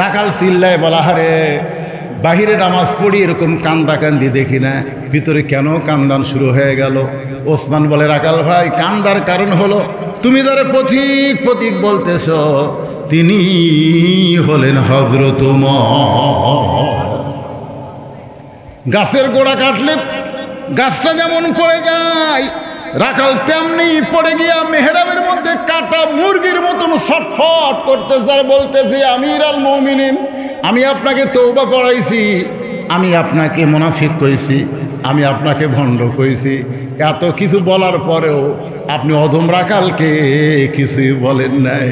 রাখাল চিল্লায় বলা, হারে বাহিরে নামাজ পড়ি এরকম কান্দা কান্দি দেখি না, ভিতরে কেন কান্দান শুরু হয়ে গেল? ওসমান বলে, রাখাল ভাই, কান্দার কারণ হলো তুমি যারা পথিক পথিক বলতেছ, তিনি হলেন হযরত ওমর। গাছের গোড়া কাটলে গাছটা যেমন পড়ে যায়, রাখাল তেমনি পড়ে গিয়া মেহরাবের মধ্যে কাটা মুরগির মতন ছটফট করতেছে আর বলতেছে, আমির আল মুমিনিন, আমি আপনাকে তওবা পড়াইছি, আমি আপনাকে মুনাফিক কইছি, আমি আপনাকে ভণ্ড কইছি, এত কিছু বলার পরেও আপনি অধম রাখালকে কিছুই বলেন নাই।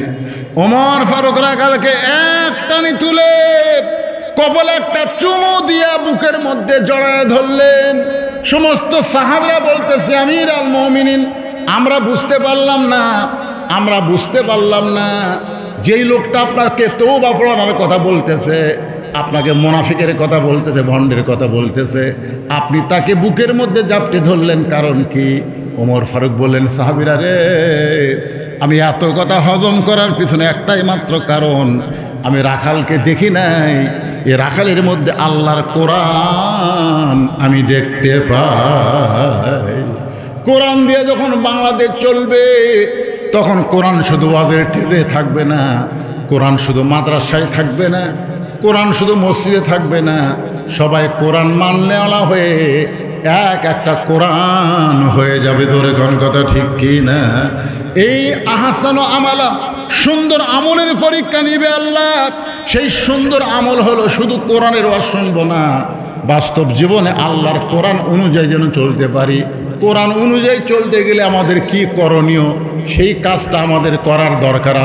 ওমর ফারুক রাখালকে এক টানি তুলে কপালে একটা চুমু দিয়া বুকের মধ্যে জড়ায় ধরলেন। সমস্ত সাহাবীরা বলতেছে, আমির আল মুমিনিন, আমরা বুঝতে পারলাম না যেই লোকটা আপনাকে তওবা পড়ানোর কথা বলতেছে, আপনাকে মুনাফিকের কথা বলতেছে, ভণ্ডের কথা বলতেছে, আপনি তাকে বুকের মধ্যে জাপটে ধরলেন, কারণ কি? ওমর ফারুক বললেন, সাহাবীরা রে, আমি এত কথা হজম করার পিছনে একটাই মাত্র কারণ, আমি রাখালকে দেখি নাই, এ রাখালের মধ্যে আল্লাহর কোরআন আমি দেখতে পাই। কোরআন দিয়ে যখন বাংলাদেশ চলবে তখন কোরআন শুধু ওয়াজের টেজে থাকবে না, কোরআন শুধু মাদ্রাসায় থাকবে না, কোরআন শুধু মসজিদে থাকবে না, সবাই কোরআন মাননেওয়ালা হয়ে একটা কোরআন হয়ে যাবে। ধরে কোন কথা ঠিক কি না? এই আহসানু আমালা, সুন্দর আমলের পরীক্ষা নিবে আল্লাহ। সেই সুন্দর আমল হলো শুধু কোরআনের ওয়াজ শুনবো না, বাস্তব জীবনে আল্লাহর কোরআন অনুযায়ী যেন চলতে পারি। কোরআন অনুযায়ী চলতে গেলে আমাদের কি করণীয়, সেই কাজটা আমাদের করার দরকার।